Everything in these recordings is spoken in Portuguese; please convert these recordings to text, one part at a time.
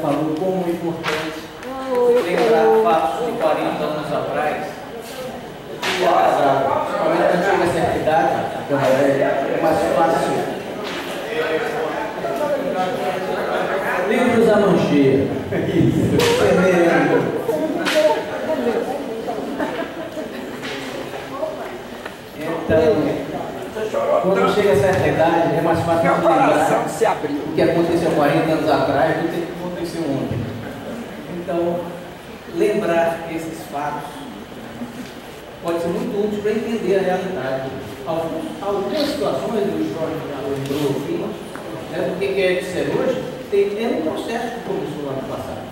falou como é importante lembrar fatos de 40 anos atrás. E a principalmente quando chega a certa idade, é mais fácil. Livros à mão cheia. Então, quando chega a certa idade, é mais fácil de lembrar o que aconteceu 40 anos atrás do que aconteceu ontem. Então, lembrar esses fatos pode ser muito útil para entender a realidade. Algumas situações, o Jorge já lembrou aqui, né, do que é de ser hoje, é um processo que começou lá no passado.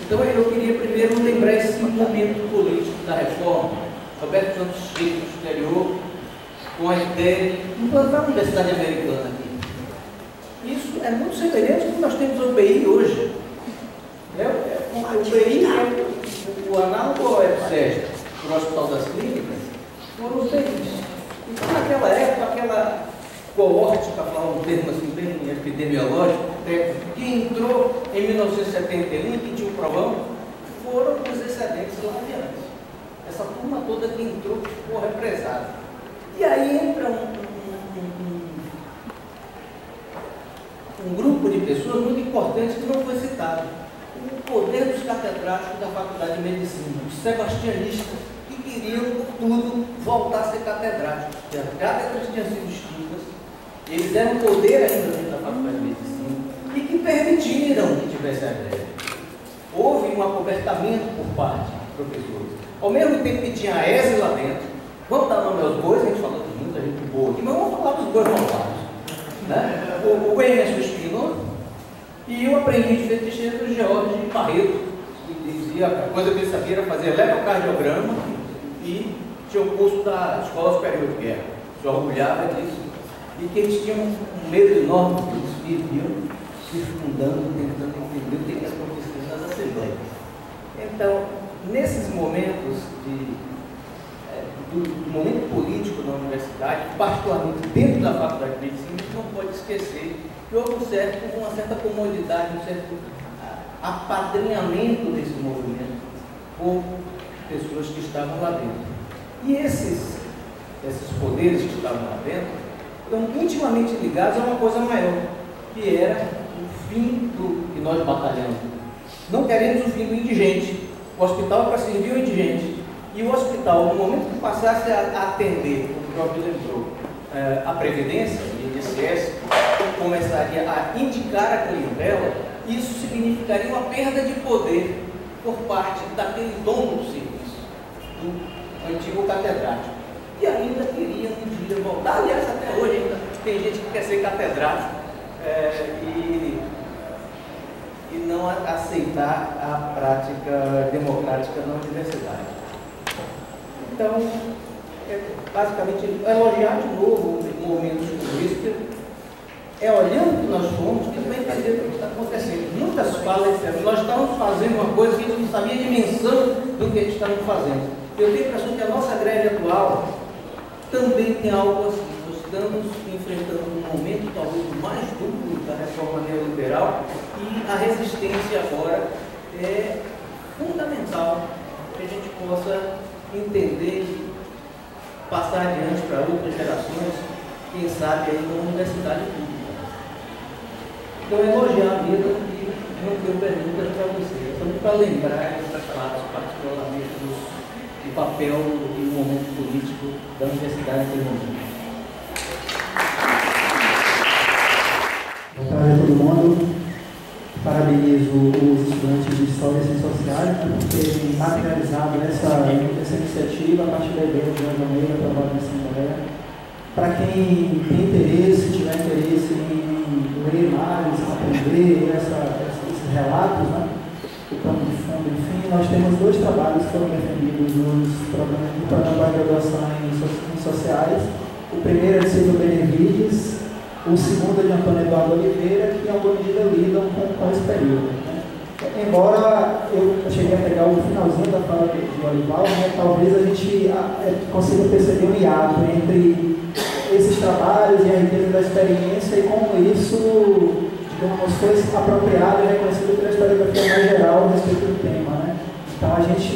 Então, eu queria primeiro lembrar esse momento político da reforma. Roberto Santos chega no exterior com a ideia de implantar a Universidade Americana aqui. Isso é muito semelhante com o que nós temos no UBI hoje. O UBI é o análogo ao EPSEST, o Hospital das Clínicas, foram os UBIs. Então, naquela época, aquela coorte, para falar um termo assim bem epidemiológico, que entrou em 1971 e que tinha um provão, foram os excedentes lá adiante. Essa turma toda que entrou ficou represada. E aí entra um grupo de pessoas muito importante que não foi citado. O poder dos catedráticos da Faculdade de Medicina, os sebastianistas, que queriam, por tudo, voltar a ser catedráticos. As cátedras tinham sido extintas, eles eram poder ainda dentro da Faculdade de Medicina e que permitiram que tivesse a greve. Houve um acobertamento por parte de professores. Ao mesmo tempo que tinha a ESE lá dentro, vamos dar nome aos bois, a gente falou de muita gente boa aqui, mas vamos falar dos bois malvados. Né? O Emerson Espinosa e o aprendiz de feticheiro do George Barreto, que dizia a coisa que ele sabia era fazer eletrocardiograma e tinha o curso da Escola Superior de Guerra. Se orgulhava disso. E que eles tinham um medo enorme, que eles viviam se fundando, tentando entender o que ia acontecer nas assembleias. Então, nesses momentos do momento político na universidade, particularmente dentro da Faculdade de Medicina, a gente não pode esquecer que houve uma certa comodidade, um certo apadrinhamento desse movimento por pessoas que estavam lá dentro. E esses poderes que estavam lá dentro estão intimamente ligados a uma coisa maior, que era o fim do que nós batalhamos. Não queremos o fim do indigente. O hospital é para servir o indigente. E o hospital, no momento que passasse a atender, como o próprio lembrou, a Previdência, o INSS, começaria a indicar a clientela, isso significaria uma perda de poder por parte daquele dono do serviço, do antigo catedrático. E ainda queria um dia voltar, aliás, até hoje ainda tem gente que quer ser catedrático e não aceitar a prática democrática na universidade. Então, basicamente, elogiar de novo momentos como esse, é olhando o que nós fomos que vai entender o que está acontecendo. Muitas falas disseram, nós estávamos fazendo uma coisa que a gente não sabia a dimensão do que a gente estava fazendo. Eu tenho a impressão que a nossa greve atual também tem algo assim. Nós estamos enfrentando um momento talvez mais duro da reforma neoliberal e a resistência agora é fundamental que a gente possa entender e passar adiante para outras gerações, quem sabe aí na universidade pública. Então, elogiar mesmo e não tenho perguntas para você. Estamos para lembrar essas fatos, particularmente do papel e do momento político da Universidade de Pernambuco. Boa tarde a todo mundo. Parabenizo os estudantes de História e Ciências Sociais por terem materializado essa iniciativa a partir da ideia de João Almeida, aprovada na Assembleia. Para quem tem interesse, tiver interesse em ler mais, aprender esses relatos, né, o plano de fundo, enfim, nós temos dois trabalhos que foram defendidos no programa de graduação em Ciências Sociais. O primeiro é de Silvio Benevides, o segundo é de Antônio Eduardo Oliveira, que em alguma medida lidam com esse período. Né? Embora eu cheguei a pegar o finalzinho da fala de Olival, né, talvez a gente consiga perceber um hiato entre esses trabalhos e a riqueza da experiência e como isso, de digamos, foi apropriado e reconhecido pela historiografia mais geral a respeito do tema, né? Então a gente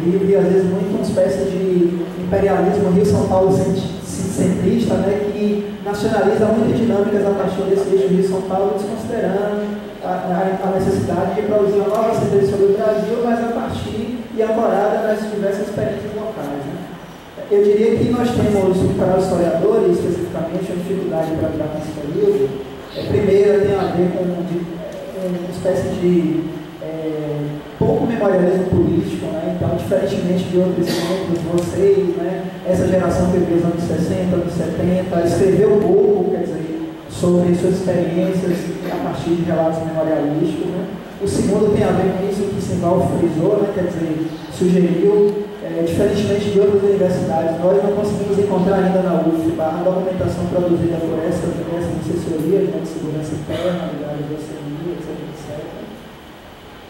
vive, às vezes, muito uma espécie de imperialismo Rio-São Paulo centrista, né, que nacionaliza muitas dinâmicas a partir desse eixo Rio-São Paulo, desconsiderando a necessidade de produzir uma nova síntese sobre o Brasil, mas a partir e ancorada nas diversas experiências locais. Né? Eu diria que nós temos, para os historiadores, especificamente, uma dificuldade para lidar com esse período. Primeiro, tem a ver com uma espécie de pouco memorialismo político, né? Então, diferentemente de outros exemplos, vocês, né, essa geração que viveu os anos 60, anos 70, escreveu pouco, quer dizer, sobre suas experiências a partir de relatos memorialísticos. Né? O segundo tem a ver com isso que Simval frisou, né? Quer dizer, sugeriu, diferentemente de outras universidades, nós não conseguimos encontrar ainda na UFBA a documentação produzida por essa assessoria de segurança interna, ligada à OCMI, etc.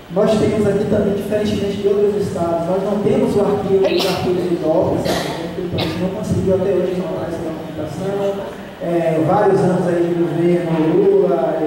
Nós temos aqui também, diferentemente de outros estados, nós não temos o arquivo dos arquivos de DOPS, então a gente não conseguiu até hoje encontrar essa documentação. Vários anos aí de governo, Lula,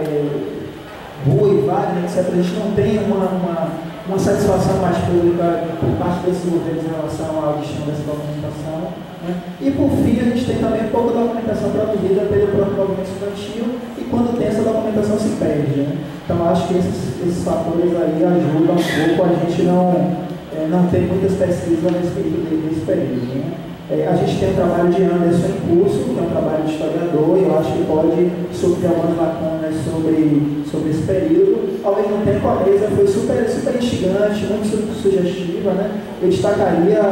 Rui, Wagner, etc. A gente não tem uma satisfação mais pública por parte desses governos em relação ao destino dessa documentação. Né? E por fim, a gente tem também pouca documentação produzida pelo próprio movimento estudantil e quando tem essa documentação se perde. Né? Então acho que esses fatores aí ajudam um pouco a gente não ter muitas pesquisas a respeito desse período. Né? A gente tem o trabalho de Anderson em curso, que é um trabalho de historiador, e eu acho que pode suprir algumas lacunas sobre esse período. Ao mesmo tempo, a mesa foi super instigante, muito sugestiva. Né? Eu destacaria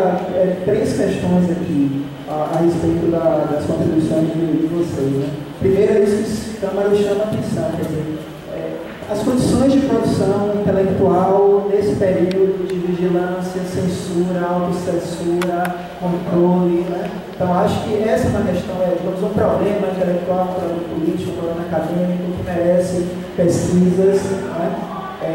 3 questões aqui a respeito das contribuições de vocês. Né? Primeiro, é isso que a Câmara chama a atenção, quer dizer, as condições de produção intelectual nesse período de vigilância, censura, autocensura, controle. Né? Então, acho que essa é uma questão, digamos, um problema intelectual, um problema político, um problema acadêmico, que merece pesquisas. Né?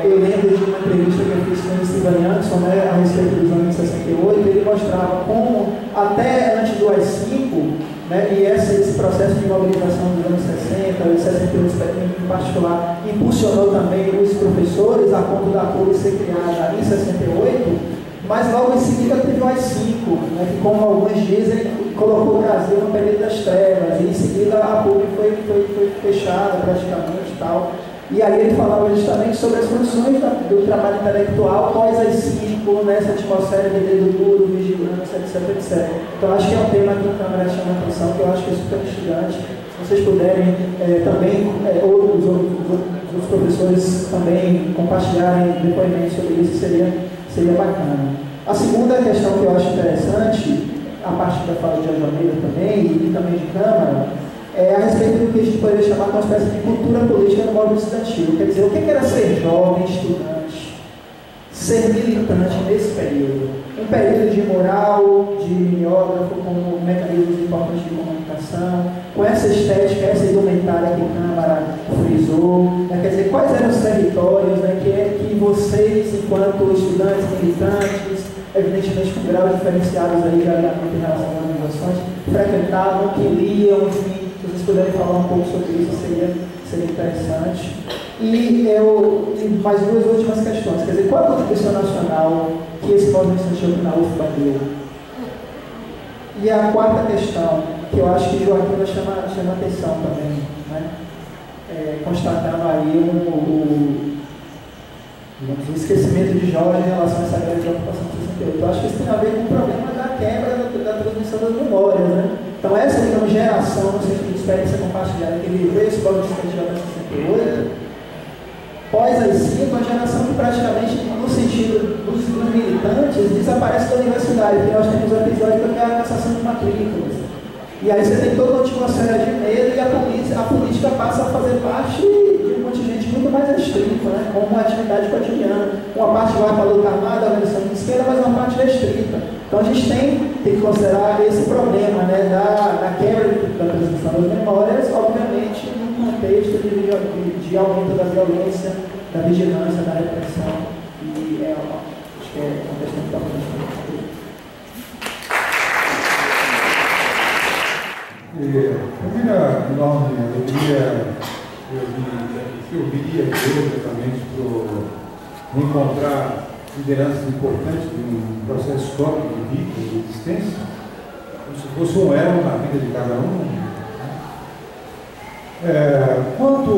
Eu lembro de uma entrevista que eu fiz com o Steven Jansson, né, a respeito dos anos 68, ele mostrava como, até antes do AI-5, né, e esse processo de mobilização dos anos 60, e 68 em particular, impulsionou também os professores a ponto da PUC ser criada em 68, mas logo em seguida teve o AI-5, né, que, como alguns dizem, colocou o Brasil no período das trevas, e em seguida a PUC foi fechada praticamente e tal. E aí ele falava justamente sobre as condições do trabalho intelectual pós AI-5, nessa atmosfera de dedo duro, vigilância, etc. Então acho que é um tema que a Câmara chama a atenção, que eu acho que é super instigante. Se vocês puderem também, os professores também compartilharem depoimentos sobre isso, seria bacana. A segunda questão que eu acho interessante, a partir da fala de Almeida também, e também de Câmara, a respeito do que a gente poderia chamar de uma espécie de cultura política no movimento estudantil. Quer dizer, o que era ser jovem, estudante, ser militante nesse período? Um período de moral, de mimeógrafo, como mecanismos importantes de comunicação, com essa estética, essa indumentária que a Câmara frisou. Né? Quer dizer, quais eram os territórios, né, que vocês, enquanto estudantes, militantes, evidentemente com graus diferenciados aí de alinhamento em relação às organizações, frequentavam, que liam, enfim. Se vocês puderem falar um pouco sobre isso, seria interessante. E mais 2 últimas questões. Quer dizer, qual é a contribuição nacional que esse movimento estudantil na UFBA deu? E a quarta questão, que eu acho que Joaquim chama atenção também, né? Constatando aí o esquecimento de Jorge em relação a essa grande ocupação de 68. Eu acho que isso tem a ver com o problema da quebra da transmissão das memórias, né? Então essa, digamos, geração, no sentido de experiência compartilhada, que viveu esse movimento estudantil em 68, pós AI-5, a geração que praticamente, no sentido dos militantes, desaparece da universidade, porque nós temos um episódio que é a cassação de matrículas. E aí você tem toda uma atmosfera de medo e a política passa a fazer parte de um contingente muito mais restrito, né? Como uma atividade cotidiana. Uma parte vai para a luta armada, a organização de esquerda, mas uma parte restrita. Então a gente tem que considerar esse problema, né, da quebra da transmissão das memórias, obviamente, num contexto de aumento da violência, da vigilância, da repressão. E acho que é uma questão importante. Primeira enorme alegria eu viria aqui exatamente para encontrar lideranças importantes de um processo histórico de vida, de existência, como se fosse um elo na vida de cada um. Quanto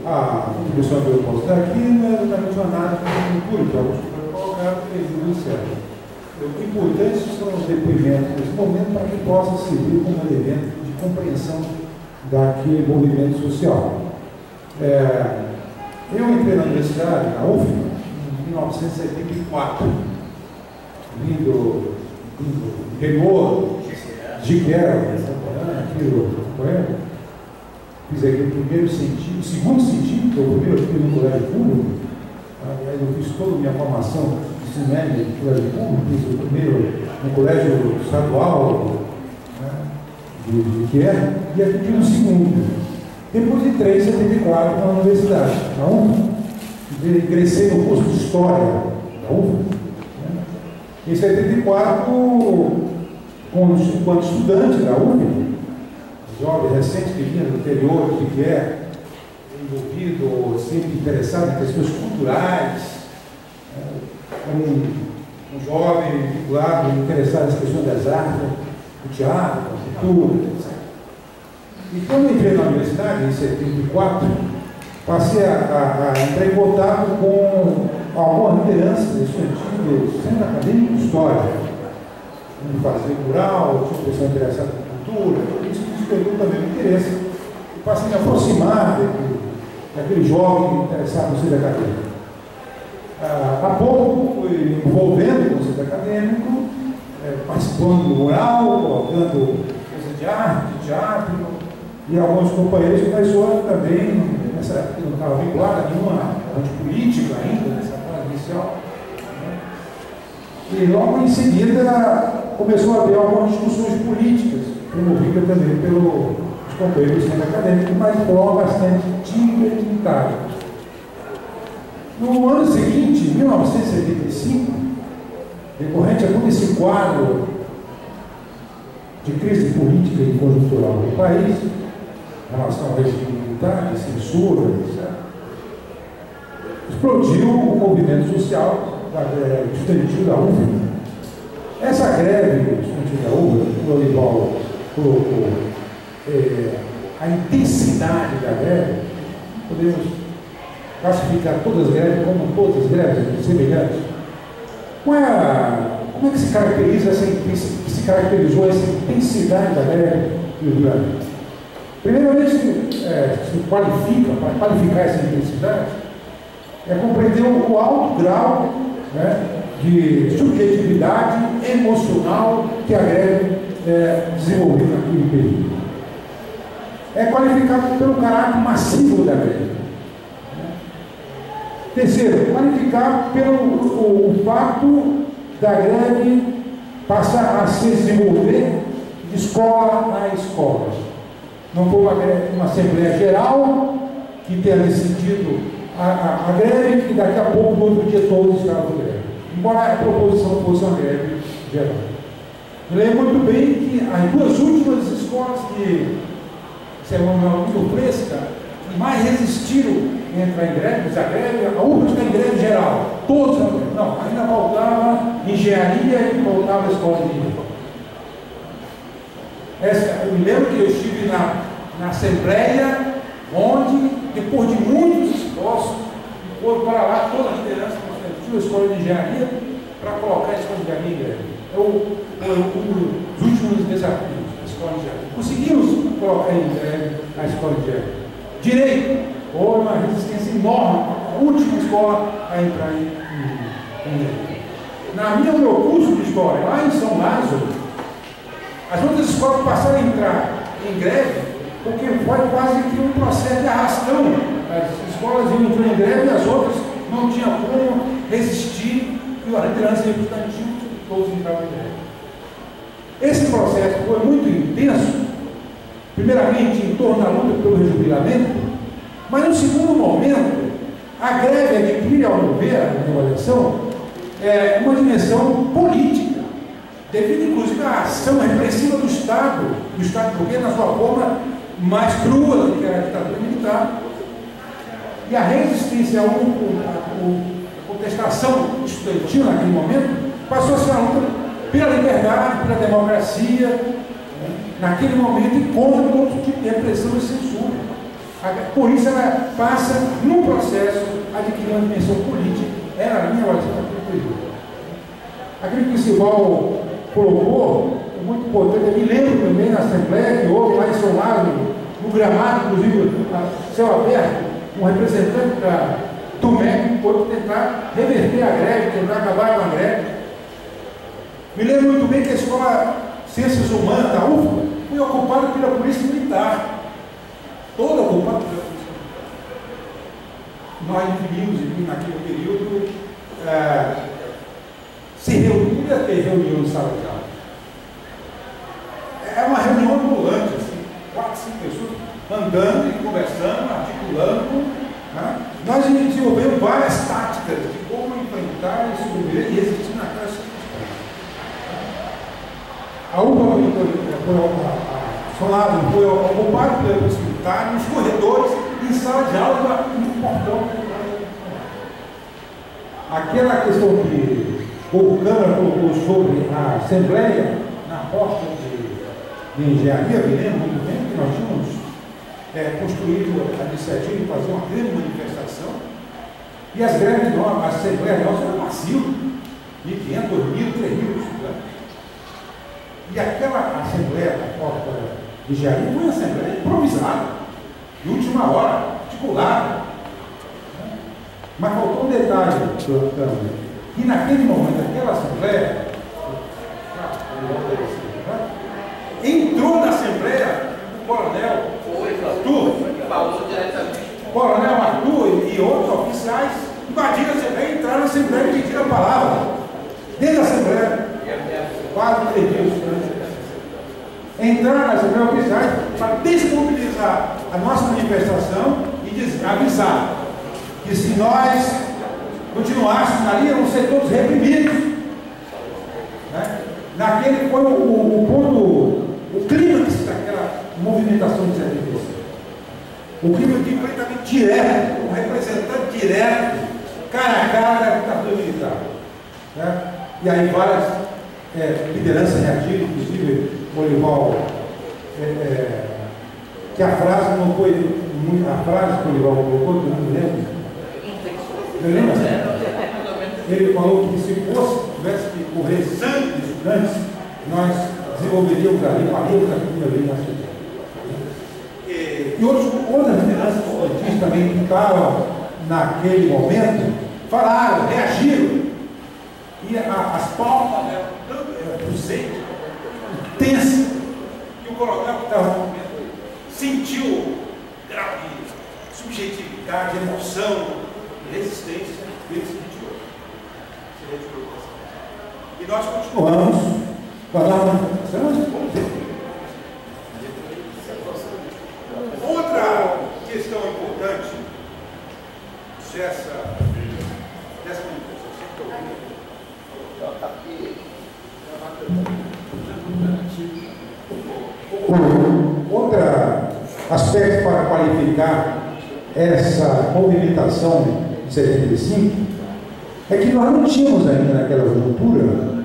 à contribuição que eu posso dar aqui, não é exatamente uma análise de cultura, que alguns foram colocados e disseram. O importante são os depoimentos nesse momento para que possa servir como elemento de compreensão daquele movimento social. Eu entrei na universidade, na UFM, em 1974, vindo do interior, de Guerra, aqui do Coelho. Fiz aqui o primeiro científico, o segundo científico, que é o primeiro aqui no colégio público. Aliás, eu fiz toda a minha formação de ensino médio no colégio público, fiz o primeiro no colégio estadual, né, de Guerra, e aqui fiz o segundo. Depois entrei em 74 na universidade, na UFM, ingressei no curso de História da UFM. Né. Em 74, quando estudante da UFM, jovem recente que vinha do interior, que é envolvido, sempre interessado em questões culturais, um jovem vinculado, interessado nas questões das artes, do teatro, da cultura, etc. E quando eu entrei na universidade, em 74, passei a entrar em contato com alguma liderança estudantil do centro acadêmico de história, onde fazer rural, tinha pessoa interessada em cultura, isso despertou também o interesse. E passei a me aproximar daquele jovem interessado no centro acadêmico. Há pouco fui me envolvendo no centro acadêmico, participando do rural, colocando coisa de arte, de teatro, e alguns companheiros que começaram também, nessa época não estava vinculado a nenhuma antipolítica ainda, nessa fase inicial. Né? E logo em seguida começou a haver algumas discussões políticas, promovida também pelos companheiros do centro acadêmico, mas de forma bastante tímida e limitada. No ano seguinte, 1975, decorrente a todo esse quadro de crise política e conjuntural do país, em relação ao regime militar, de censura, etc., explodiu o movimento social estudantil da UFM. Essa greve estudantil da UFM, o Olival colocou a intensidade da greve, podemos classificar todas as greves como todas as greves semelhantes. Como é que se caracteriza se caracterizou essa intensidade da greve no Rio Grande? Primeiramente, se qualifica, para qualificar essa intensidade, é compreender o alto grau, né, de subjetividade emocional que a greve desenvolveu naquele período. É qualificado pelo caráter massivo da greve. Terceiro, qualificado pelo o fato da greve passar a se desenvolver de escola a escola. Não foi uma Assembleia Geral que tenha decidido a greve e daqui a pouco, no outro dia, todos estavam em greve. Embora a proposição fosse uma greve geral. Eu lembro muito bem que as duas últimas escolas que serão muito fresca e mais resistiram a entrar em greve, a UFM está em greve geral, todos não, ainda faltava engenharia e faltava a escola de engenharia. Eu me lembro que eu estive na Assembleia, onde, depois de muitos esforços, foram para lá toda a liderança constituiu a escola de engenharia para colocar a escola de engenharia em greve. Um dos últimos desafios da escola de engenharia. Conseguimos colocar em greve a escola de engenharia. Direito, houve uma resistência enorme, a última escola a entrar em greve. No meu curso de história, lá em São Lázaro, as outras escolas passaram a entrar em greve porque foi quase que um processo de arrastão. As escolas iam entrar em greve e as outras não tinham como resistir, e a liderança estudantil, todos entravam em greve. Esse processo foi muito intenso, primeiramente em torno da luta pelo rejubilamento, mas no segundo momento, a greve adquire, ao meu ver, a minha avaliação, uma dimensão política, devido inclusive à ação repressiva do Estado porque na sua forma mais crua do que era a ditadura militar, E a resistência, a contestação estudantil naquele momento, passou a ser uma luta pela liberdade, pela democracia, né? Naquele momento, e contra todo tipo de repressão e censura. Por isso ela passa, num processo, adquirir uma dimensão política. Era a minha avaliação daquele período. Aquilo que o Sival colocou é muito importante. Eu me lembro também na Assembleia que houve lá em São Lázaro, no gramado, inclusive, a céu aberto, um representante do MEC pôde tentar reverter a greve, tentar acabar com a greve. Me lembro muito bem que a Escola Ciências Humanas da UFBA foi ocupada pela Polícia Militar. Toda ocupada pela Polícia Militar. Nós definimos naquele período se reunir, ter reunião em sala de aula. É uma reunião ambulante, assim, 4, 5 pessoas andando e conversando, articulando. Né? Nós desenvolvemos várias táticas de como enfrentar e sobreviver e resistir naquelas circunstâncias. A UFBA foi ocupada pela Polícia Militar, nos corredores, em sala de aula, no portão. Aquela questão que o Câmara colocou sobre a Assembleia, na posta de engenharia, me lembro muito bem que nós tínhamos construído a iniciativa de fazer uma grande manifestação, e as greves novas, a Assembleia nossa era massiva, 1.500, 2.000, 3.000 estudantes. E aquela Assembleia da porta de engenharia foi uma Assembleia improvisada, de última hora, articulada. Mas faltou um detalhe, doutor Câmara, que naquele momento, aquela Assembleia, entrou na Assembleia o Coronel Arthur e outros oficiais invadiram a Assembleia, entraram na Assembleia e pediram a palavra. Dentro da Assembleia, quase 3 dias. Entraram na Assembleia oficiais para desmobilizar a nossa manifestação e avisar que se nós continuássemos ali, iam ser todos reprimidos. Né? Naquele foi o ponto, o clímax daquela movimentação de 76. O clima de enfrentamento direto, um representante direto, cara a cara da ditadura militar. Né? E aí várias lideranças reagiram, inclusive o Olival, que a frase não foi, a frase que o Olival colocou, eu não me lembro. Eu lembro? Ele falou que se tivesse que correr sangue de estudantes, nós desenvolveríamos ali, faríamos a primeira vez na cidade. E outras lideranças estudantis também que estavam naquele momento, falaram, reagiram. E as palmas eram tão presentes, tensas, que o coronel que estava no momento sentiu grau de subjetividade, emoção, resistência, ele se retirou. E nós continuamos com a manifestação. Outra questão importante dessa outro aspecto para qualificar essa movimentação de 75 é que nós não tínhamos ainda naquela conjuntura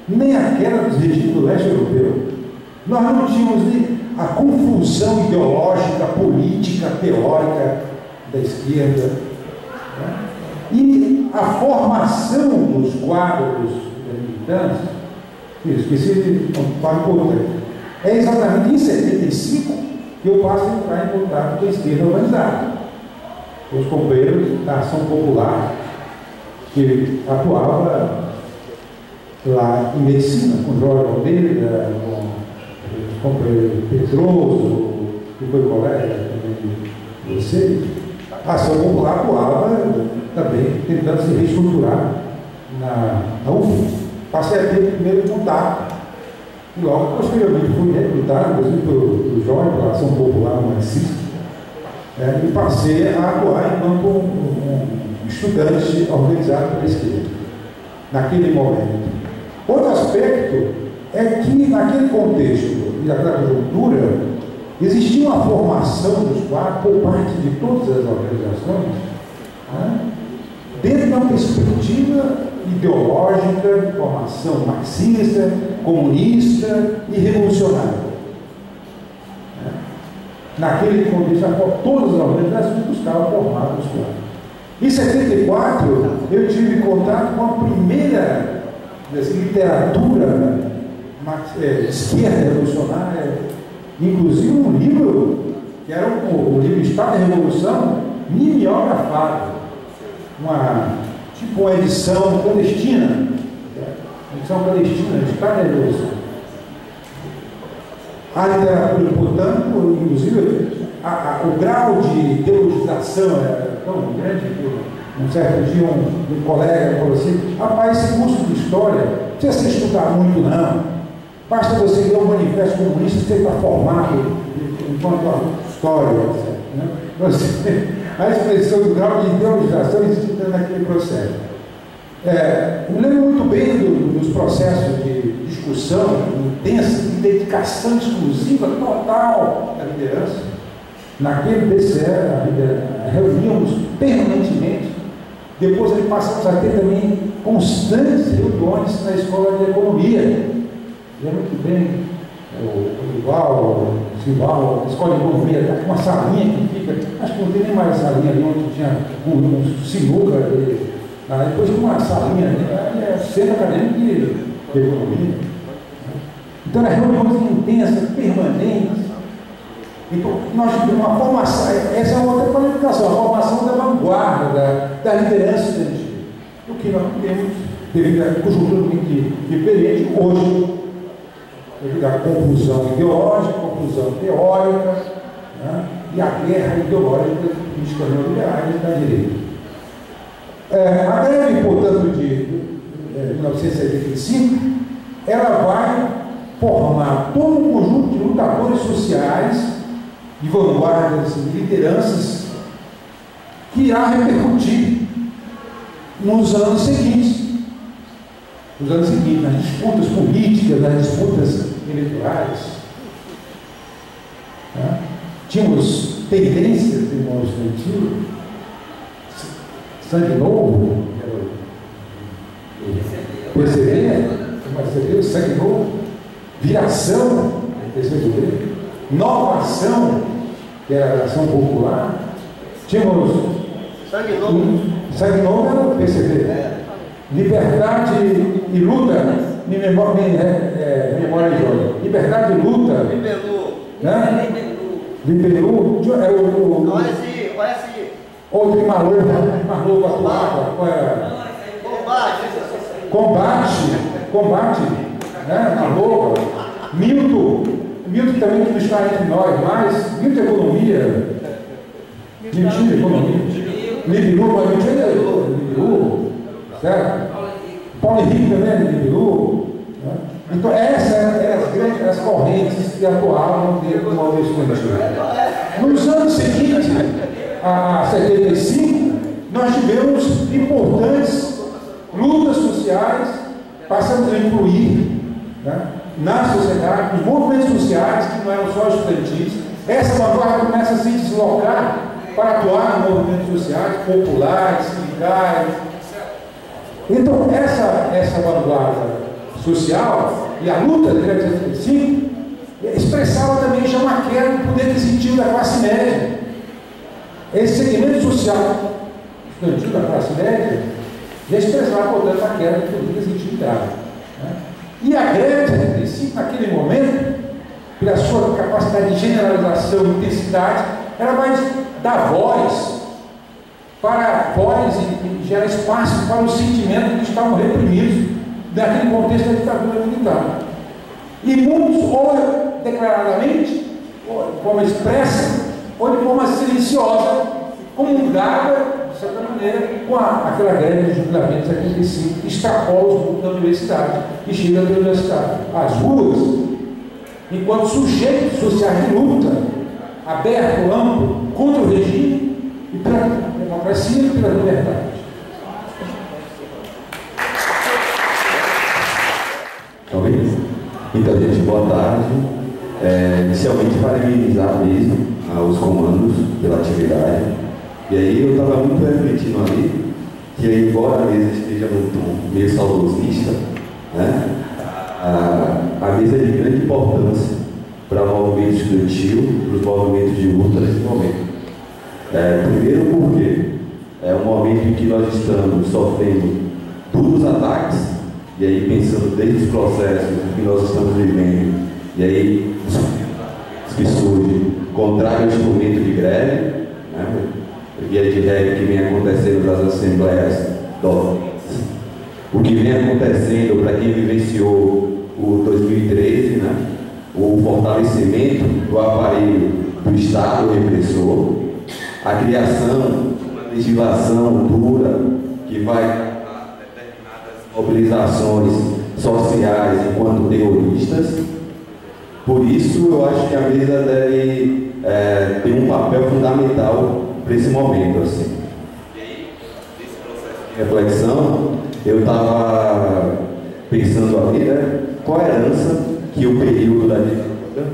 nem a queda dos regimes do leste europeu. Nós não tínhamos nem a confusão ideológica, política, teórica da esquerda. Né? E a formação dos quadros militantes, esqueci de falar importante, é exatamente em 75 que eu passo a entrar em contato com a esquerda organizada. Os companheiros da Ação Popular, que atuava lá em medicina, com Jorge Almeida, com o companheiro Pedroso, que foi colega também de vocês. A Ação Popular atuava também tentando se reestruturar na UFBA. Passei a ter o primeiro contato. E logo, posteriormente, fui recrutado, inclusive, pelo Jorge, pela Ação Popular marxista, e passei a atuar enquanto um estudante organizado pela esquerda, naquele momento. Outro aspecto é que, naquele contexto e naquela conjuntura, existia uma formação dos quadros por parte de todas as organizações, né, dentro de uma perspectiva ideológica, de formação marxista, comunista e revolucionária. Naquele contexto, todas as organizações buscavam formar os quadros. Em 74, eu tive contato com a primeira literatura de esquerda revolucionária, inclusive um livro, que era o livro Estado da Revolução, mimeografado, uma edição clandestina, Estado da Revolução. A literatura, portanto, inclusive, o grau de ideologização era tão grande que um certo dia um colega falou assim: rapaz, esse curso de história não precisa ser estudado muito não, basta você ler o Manifesto Comunista e você está formado enquanto a história, né? A expressão do grau de ideologização existe naquele processo. Eu me lembro muito bem dos processos de discussão intensa, de dedicação exclusiva, total da liderança. Naquele DCE, reuníamos permanentemente. Depois ali passamos a ter também constantes reuniões na escola de economia. Lembro muito bem, o Ival, a escola de economia, tá com uma salinha que fica, acho que não tem nem mais salinha ali onde tinha um sinuca. Depois de uma salinha, centro acadêmico de economia. Então, eram reuniões intensas, permanentes. Então, nós tivemos uma formação, essa é uma outra qualificação, a formação da vanguarda, da liderança estudantil. O que nós temos, devido à conjuntura diferente, hoje, devido à confusão ideológica, confusão teórica, né, e a guerra ideológica dos caminhos liberais da direita. A greve, portanto, de 1975, ela vai formar todo um conjunto de lutadores sociais, de vanguardas e lideranças, que irá repercutir nos anos seguintes. Nas disputas políticas, nas disputas eleitorais. Tínhamos tendências de modo estudantil, Sangue Novo, percebeu? Sangue Novo, viração, percebeu? Nova Ação, que era a ação popular. Tínhamos Sangue Novo era o PCB. Liberdade e Luta, memória de hoje. Liberdade e Luta. Libelu. Olha esse. Outro Marlobo atuava. Combate, né? Marlobo. Milton também que não está entre nós mais. Milton Economia. Mentira, Economia. Libilu, certo? Paulo Henrique também, Libilu. Né? Então, essas eram as correntes que atuavam dentro do movimento estudantil. Nos anos seguintes, a 75, nós tivemos importantes lutas sociais, passamos a incluir, né, na sociedade, os movimentos sociais, que não eram só estudantis. Essa vanguarda começa a se deslocar para atuar em movimentos sociais, populares, sindicais. Então, essa vanguarda social e a luta de 1975 expressava também já uma queda do poder aquisitivo da classe média. Esse segmento social estudantil da classe média já expressava, portanto, a queda do poder aquisitivo dela. E a greve de 75, naquele momento, pela sua capacidade de generalização e intensidade, ela vai dar voz e gerar espaço para os sentimentos que estavam reprimidos naquele contexto da ditadura militar. E muitos, ou declaradamente, ou de forma expressa, ou de forma silenciosa, comungaram, de certa maneira, com aquela greve de jubilamento de 75, que extrapola os mundos da universidade e chega da universidade. As ruas, enquanto sujeitos sociais de luta, aberto, amplo, contra o regime e pela democracia e pela liberdade. Talvez. Muita gente, boa tarde. Inicialmente parabenizar mesmo os comandos pela atividade. E aí eu estava muito refletindo ali, que embora a mesa esteja num tom meio saudosista, né, a mesa é de grande importância para o movimento estudantil, para os movimentos de luta nesse momento. Primeiro porque é um momento em que nós estamos sofrendo duros ataques, e aí pensando desde os processos que nós estamos vivendo, e aí que surge contrário ao instrumento de greve, né, via de greve que vem acontecendo nas assembleias docentes, o que vem acontecendo para quem vivenciou o 2013, né, o fortalecimento do aparelho do Estado repressor, a criação de uma legislação dura que vai tratar determinadas mobilizações sociais enquanto terroristas. Por isso, eu acho que a mesa deve ter um papel fundamental para esse momento. Assim. E aí, nesse processo de reflexão, eu estava pensando ali, né, qual a herança que o período da ditadura,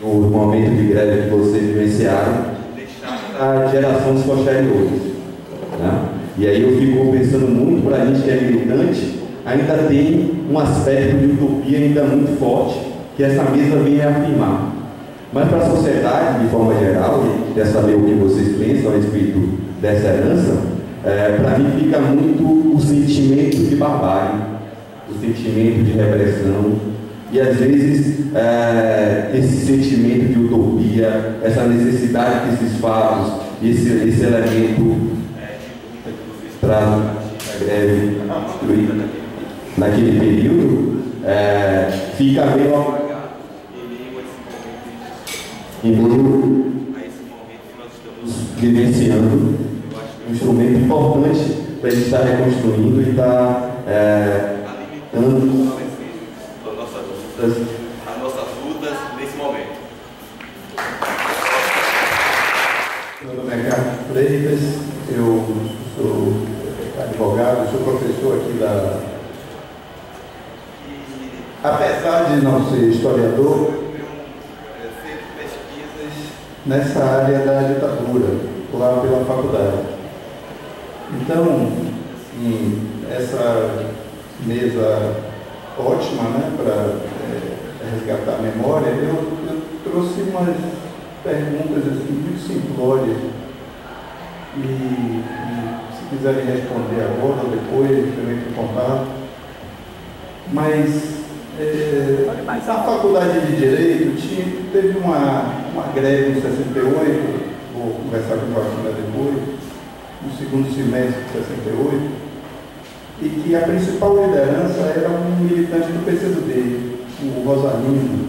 o momento de greve que vocês vivenciaram, deixaram a gerações posteriores. Né? E aí eu fico pensando muito, para a gente que é militante, ainda tem um aspecto de utopia ainda muito forte, que essa mesa vem a afirmar. Mas para a sociedade, de forma geral, e quer saber o que vocês pensam a respeito dessa herança, para mim fica muito o sentimento de barbárie, o sentimento de repressão, e às vezes esse sentimento de utopia, essa necessidade que esses fatos, esse elemento traz a greve naquele período, fica meio apagado em meio a esse momento que nós estamos vivenciando. Eu acho que é um instrumento importante para a gente estar reconstruindo e estar alimentando as nossas lutas nesse momento. Meu nome é Carlos Freitas, eu sou advogado, sou professor aqui da... Apesar de não ser historiador, eu feito pesquisas nessa área da ditadura, lá pela faculdade. Então, essa mesa ótima, né, para resgatar a memória, eu trouxe umas perguntas assim, muito simplórias e se quiserem responder agora ou depois, eu entro em contato. Mas na faculdade de Direito teve uma greve em 68, vou conversar com o Joaquim depois, no segundo semestre de 68, e que a principal liderança era um militante do PCdoB, o Rosalino.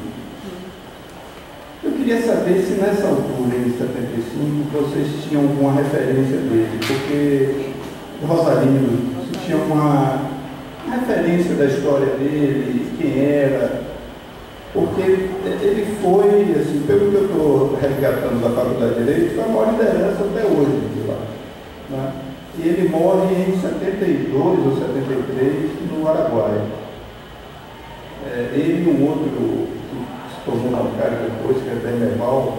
Eu queria saber se nessa altura, em 75, vocês tinham alguma referência dele, porque o Rosalino, se tinha uma referência da história dele, quem era, porque ele foi, assim, pelo que eu estou resgatando da Faculdade de Direito, foi a maior liderança até hoje de lá. Né? E ele morre em 72 ou 73 no Araguaia. Ele e um outro que se tornou bancário depois, que é Demerval,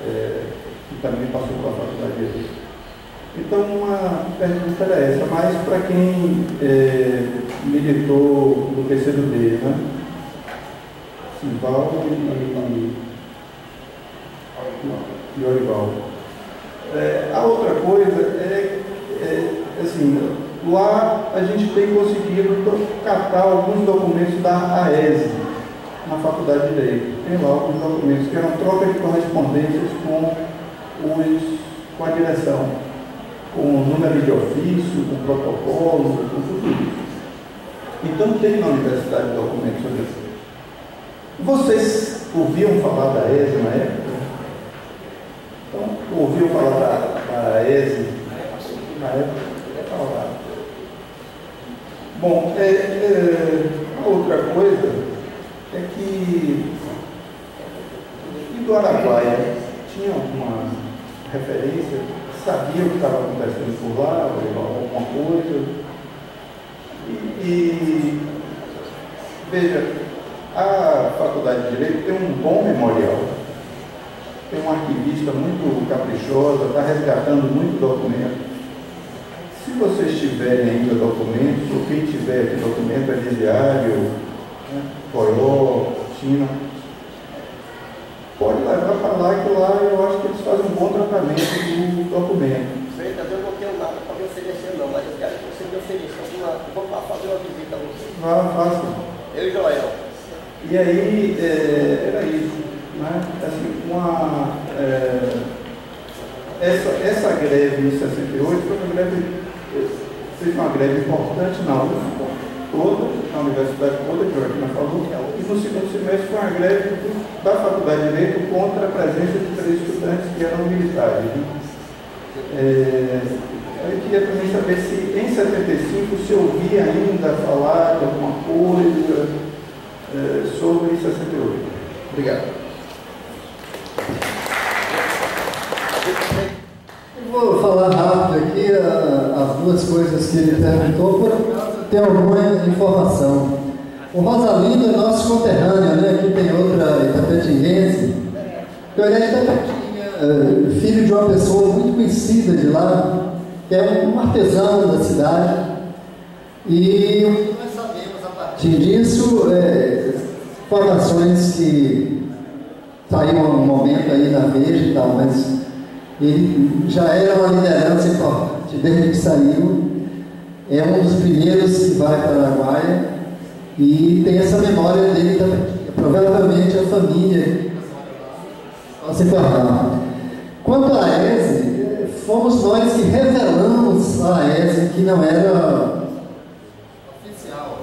que também passou pela Faculdade de Direito. Então, uma pergunta era essa, mas para quem militou no PCdoB, né? Simval e Orival. A outra coisa assim, lá a gente tem conseguido catar alguns documentos da AESE, na Faculdade de Direito. Tem lá alguns documentos que eram troca de correspondências com a direção, com o número de ofício, com o protocolo, com tudo isso. Então tem na universidade documentos sobre isso. Vocês ouviam falar da AESE na época? Então, ouviam falar da AESE na época? Bom, a outra coisa é que do Araguaia tinha alguma referência, sabia o que estava acontecendo por lá, alguma coisa. E veja, A Faculdade de Direito tem um bom memorial, tem uma arquivista muito caprichosa, está resgatando muito documento. Se vocês tiverem ainda documentos, ou quem tiver aqui documento, Elisiário, Coió, China, pode levar para lá, que lá eu acho que eles fazem um bom tratamento do documento. Freitas, eu não tenho nada para me oferecer não, mas eu quero que você me ofereça vou lá fazer uma visita a você. Faça. Eu e Joel. E aí, era isso, né? Assim, essa greve em 68 foi uma greve, fez uma greve importante na UFBA toda, na universidade toda, que o Joaquim falou, e no segundo semestre foi uma greve da Faculdade de Direito contra a presença de 3 estudantes que eram militares. Né? Eu queria também saber se em 75 se ouvia ainda falar de alguma coisa sobre 68. Obrigado. Eu vou falar rápido aqui as duas coisas que ele perguntou, por ter alguma informação. O Rosalino é nosso conterrâneo, né? Aqui tem outra itapetinguense. Então ele é de Itapetinga, filho de uma pessoa muito conhecida de lá, que é um artesão da cidade. E o que nós sabemos a partir disso, informações que saíram um momento aí na Veja e tal, mas ele já era uma liderança importante desde que saiu. É um dos primeiros que vai para a Araguaia e tem essa memória dele também. Provavelmente a família vai se tornar. Quanto à AESE, fomos nós que revelamos a AESE que não era oficial.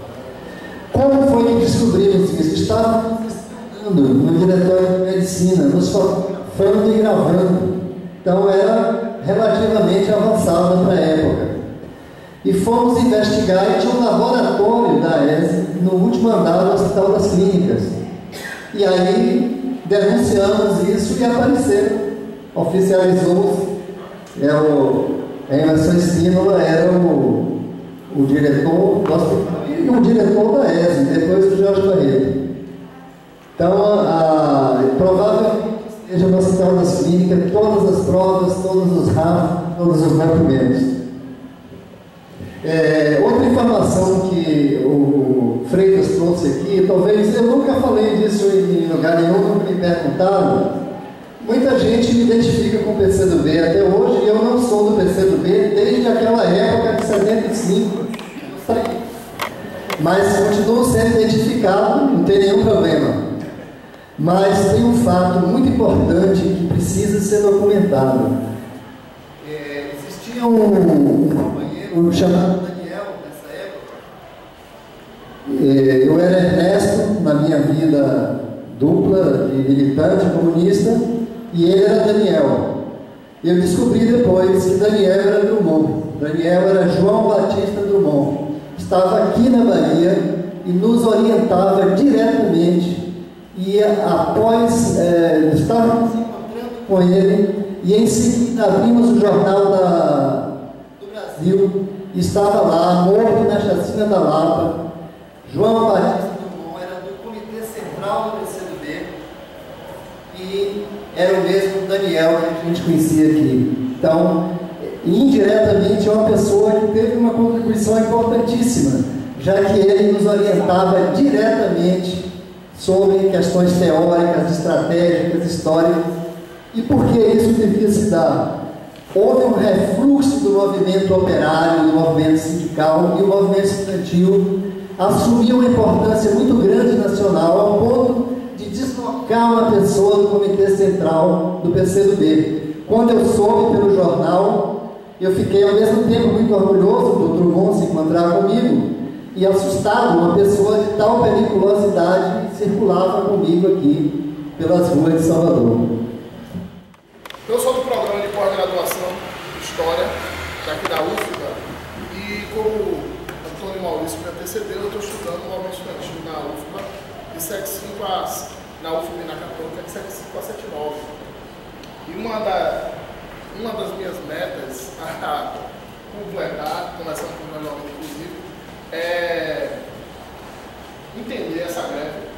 Como foi que descobrimos isso? Estávamos estudando no Diretório de Medicina, nos fotografando e gravando. Então era relativamente avançada para a época. E fomos investigar e tinha um laboratório da AESE no último andar do Hospital das Clínicas. E aí denunciamos isso e apareceu. Oficializou. A Emerson Espínola era o diretor do hospital e o diretor da AESE, depois do Jorge Barreto. Então, provavelmente esteja no Hospital das Clínicas todas as provas, todos os RAF, todos os documentos. Outra informação que o Freitas trouxe aqui, talvez eu nunca falei disso em lugar nenhum, nunca me perguntaram. Muita gente me identifica com o PCdoB até hoje e eu não sou do PCdoB desde aquela época de 75. Mas continuo sendo identificado, não tem nenhum problema. Mas tem um fato muito importante que precisa ser documentado. Existia um companheiro chamado Daniel nessa época. Eu era Ernesto na minha vida dupla de militante comunista e ele era Daniel. Eu descobri depois que Daniel era Drummond. Daniel era João Batista Drummond. Estava aqui na Bahia e nos orientava diretamente. E após estarmos encontrando com ele, e em seguida abrimos o Jornal do Brasil, e estava lá, morto na chacina da Lapa, João Batista Drummond, era do Comitê Central do PCdoB, e era o mesmo Daniel que a gente conhecia aqui. Então, indiretamente, é uma pessoa que teve uma contribuição importantíssima, já que ele nos orientava diretamente sobre questões teóricas, estratégicas, históricas, e por que isso devia se dar. Houve um refluxo do movimento operário, do movimento sindical, e o movimento estudantil assumiu uma importância muito grande nacional, ao ponto de deslocar uma pessoa do Comitê Central do PCdoB. Quando eu soube pelo jornal, eu fiquei ao mesmo tempo muito orgulhoso do Drummond se encontrar comigo, e assustado, uma pessoa de tal periculosidade circulava comigo aqui pelas ruas de Salvador. Eu sou do programa de pós-graduação de História, daqui da UFBA, e como Antônio Maurício me antecedeu, eu estou estudando o movimento estudantil na UFBA, de 75 na UFBA e na Católica, de 75 a 79. E uma das minhas metas a completar, conversando com o meu nome inclusive, é entender essa greve,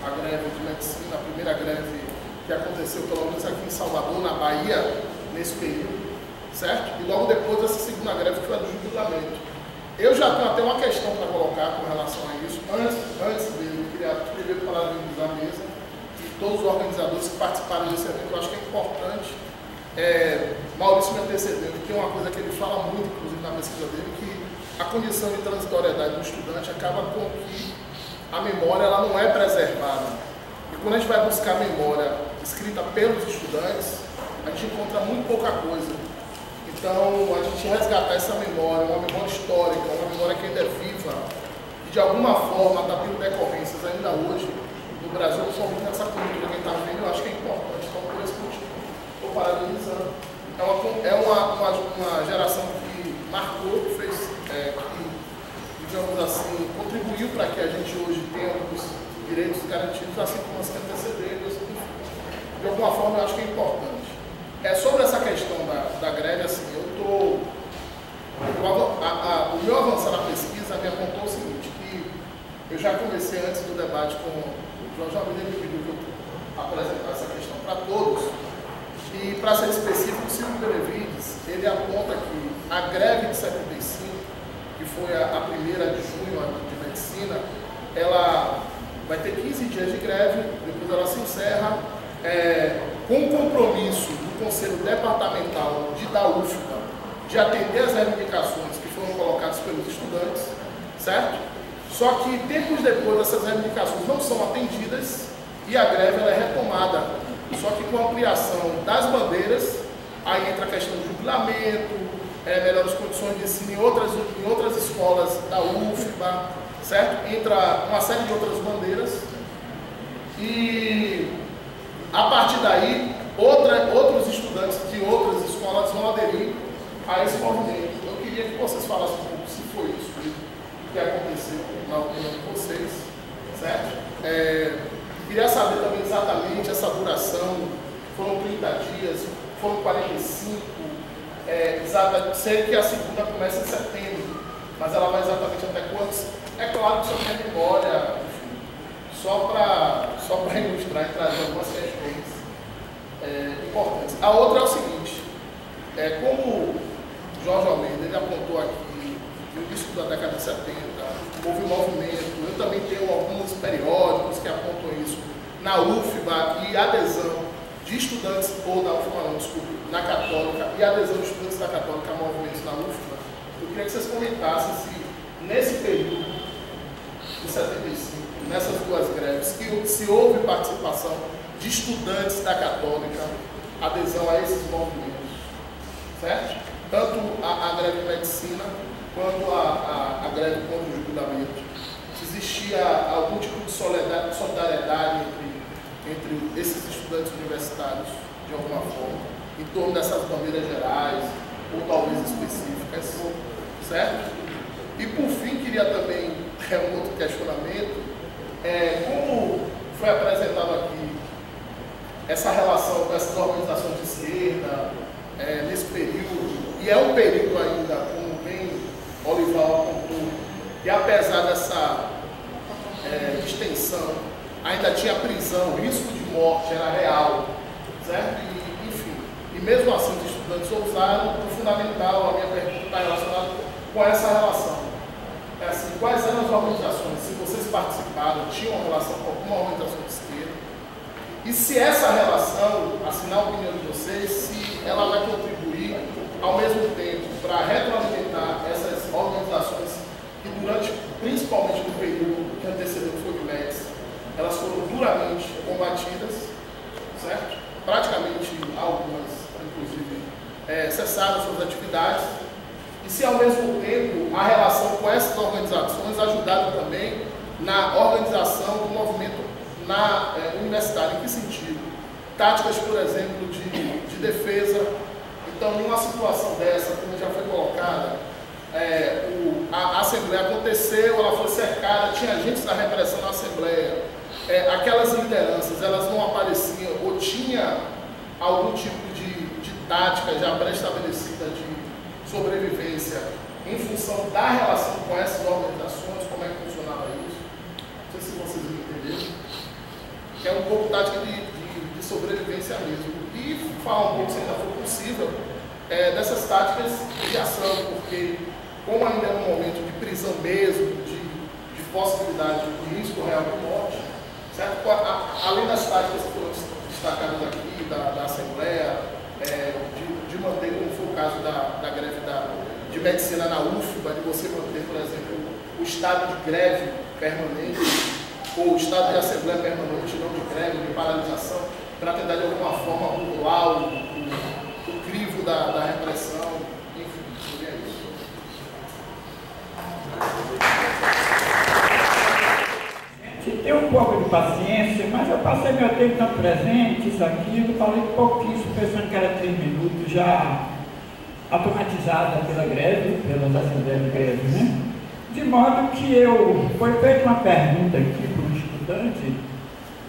a greve de medicina, a primeira greve que aconteceu, pelo menos aqui em Salvador, na Bahia, nesse período, certo? E logo depois essa segunda greve que foi a do jubilamento. Eu já tenho até uma questão para colocar com relação a isso. Antes mesmo, eu queria primeiro parabenizar a mesa e todos os organizadores que participaram desse evento. Eu acho que é importante. Maurício me antecedeu, que é uma coisa que ele fala muito, inclusive na pesquisa dele, que a condição de transitoriedade do estudante acaba com que a memória ela não é preservada. E quando a gente vai buscar memória escrita pelos estudantes, a gente encontra muito pouca coisa. Então, a gente resgatar essa memória, uma memória histórica, uma memória que ainda é viva, e de alguma forma está tendo decorrências ainda hoje, no Brasil, principalmente nessa cultura que a gente está vendo, eu acho que é importante. Então, por esse motivo, estou parabenizando. É uma geração que marcou, que fez, digamos assim, contribuiu para que a gente hoje tenha alguns direitos garantidos, assim como as que antecederam. De alguma forma, eu acho que é importante. Sobre essa questão da greve, assim, o meu avançar na pesquisa me apontou o seguinte, que eu já comecei antes do debate com o João Almeida, ele pediu que eu apresentasse essa questão para todos, e para ser específico, o Silvio Benevides, ele aponta que a greve de 75, que foi a primeira de junho de medicina, ela vai ter 15 dias de greve, depois ela se encerra, com o compromisso do Conselho Departamental da UFBA de atender as reivindicações que foram colocadas pelos estudantes, certo? Só que tempos depois essas reivindicações não são atendidas e a greve ela é retomada, só que com a ampliação das bandeiras, aí entra a questão do jubilamento, melhores condições de ensino em outras escolas da UFBA, certo? Entra uma série de outras bandeiras e a partir daí, outros estudantes de outras escolas vão aderir a esse movimento. Eu queria que vocês falassem um pouco se foi isso que aconteceu na opinião de vocês, certo? Queria saber também exatamente essa duração, foram 30 dias, foram 45, sei que a segunda começa em setembro, mas ela vai exatamente até quantos? É claro que só tem memória, só para ilustrar e trazer algumas questões importantes. A outra é o seguinte, como o Jorge Almeida ele apontou aqui, no início da década de 70, houve um movimento, eu também tenho alguns periódicos que apontam isso, na UFBA e adesão de estudantes, ou da UFBA não, desculpa, na Católica, e adesão de estudantes da Católica a movimentos na UFBA. Eu queria que vocês comentassem se, nesse período de 75, nessas duas greves, que se houve participação de estudantes da Católica, adesão a esses movimentos, certo? Tanto a greve de medicina, quanto a greve contra o jubilamento. Se existia algum tipo de solidariedade entre esses estudantes universitários, de alguma forma, em torno dessas bandeiras gerais, ou talvez específicas, certo? E por fim, queria também um outro questionamento, como foi apresentado aqui essa relação com essas organizações de esquerda, nesse período, e é um período ainda, como bem Olival apontou, que apesar dessa extensão, ainda tinha prisão, o risco de morte era real, certo? E, enfim, e mesmo assim os estudantes ousaram, o fundamental, a minha pergunta está relacionada com essa relação. Assim, quais eram as organizações, se vocês participaram, tinham uma relação com alguma organização de esquerda, e se essa relação, assim, na opinião de vocês, se ela vai contribuir ao mesmo tempo para retroalimentar essas organizações que durante, principalmente no período que antecedeu o FUGMEDS, elas foram duramente combatidas, certo? Praticamente algumas, inclusive, cessaram suas atividades. E se ao mesmo tempo a relação com essas organizações ajudaram também na organização do movimento universitário. Em que sentido? Táticas, por exemplo, de defesa. Então, numa situação dessa, como já foi colocada, a Assembleia aconteceu, ela foi cercada, tinha agentes da repressão na Assembleia, aquelas lideranças, elas não apareciam, ou tinha algum tipo de tática já pré-estabelecida de sobrevivência em função da relação com essas organizações, como é que funcionava isso? Não sei se vocês me entenderam. que é um pouco tática de sobrevivência mesmo. E falar um pouco, se ainda for possível, dessas táticas de ação, porque como ainda é um momento de prisão mesmo, de possibilidade de risco real de morte, certo? Além das táticas que foram destacadas aqui, da Assembleia, de manter, como foi o caso da greve de medicina na UFBA, de você manter, por exemplo, o estado de greve permanente, ou o estado de assembleia permanente, não de greve, de paralisação, para tentar de alguma forma burlar o crivo da repressão, enfim, seria isso. Tem um pouco de paciência, mas eu passei meu tempo tão presente, isso aqui, eu falei pouquíssimo, pensando que era 3 minutos, já automatizada pela greve, pelas assembleias de greve, né? De modo que foi feita uma pergunta aqui para um estudante,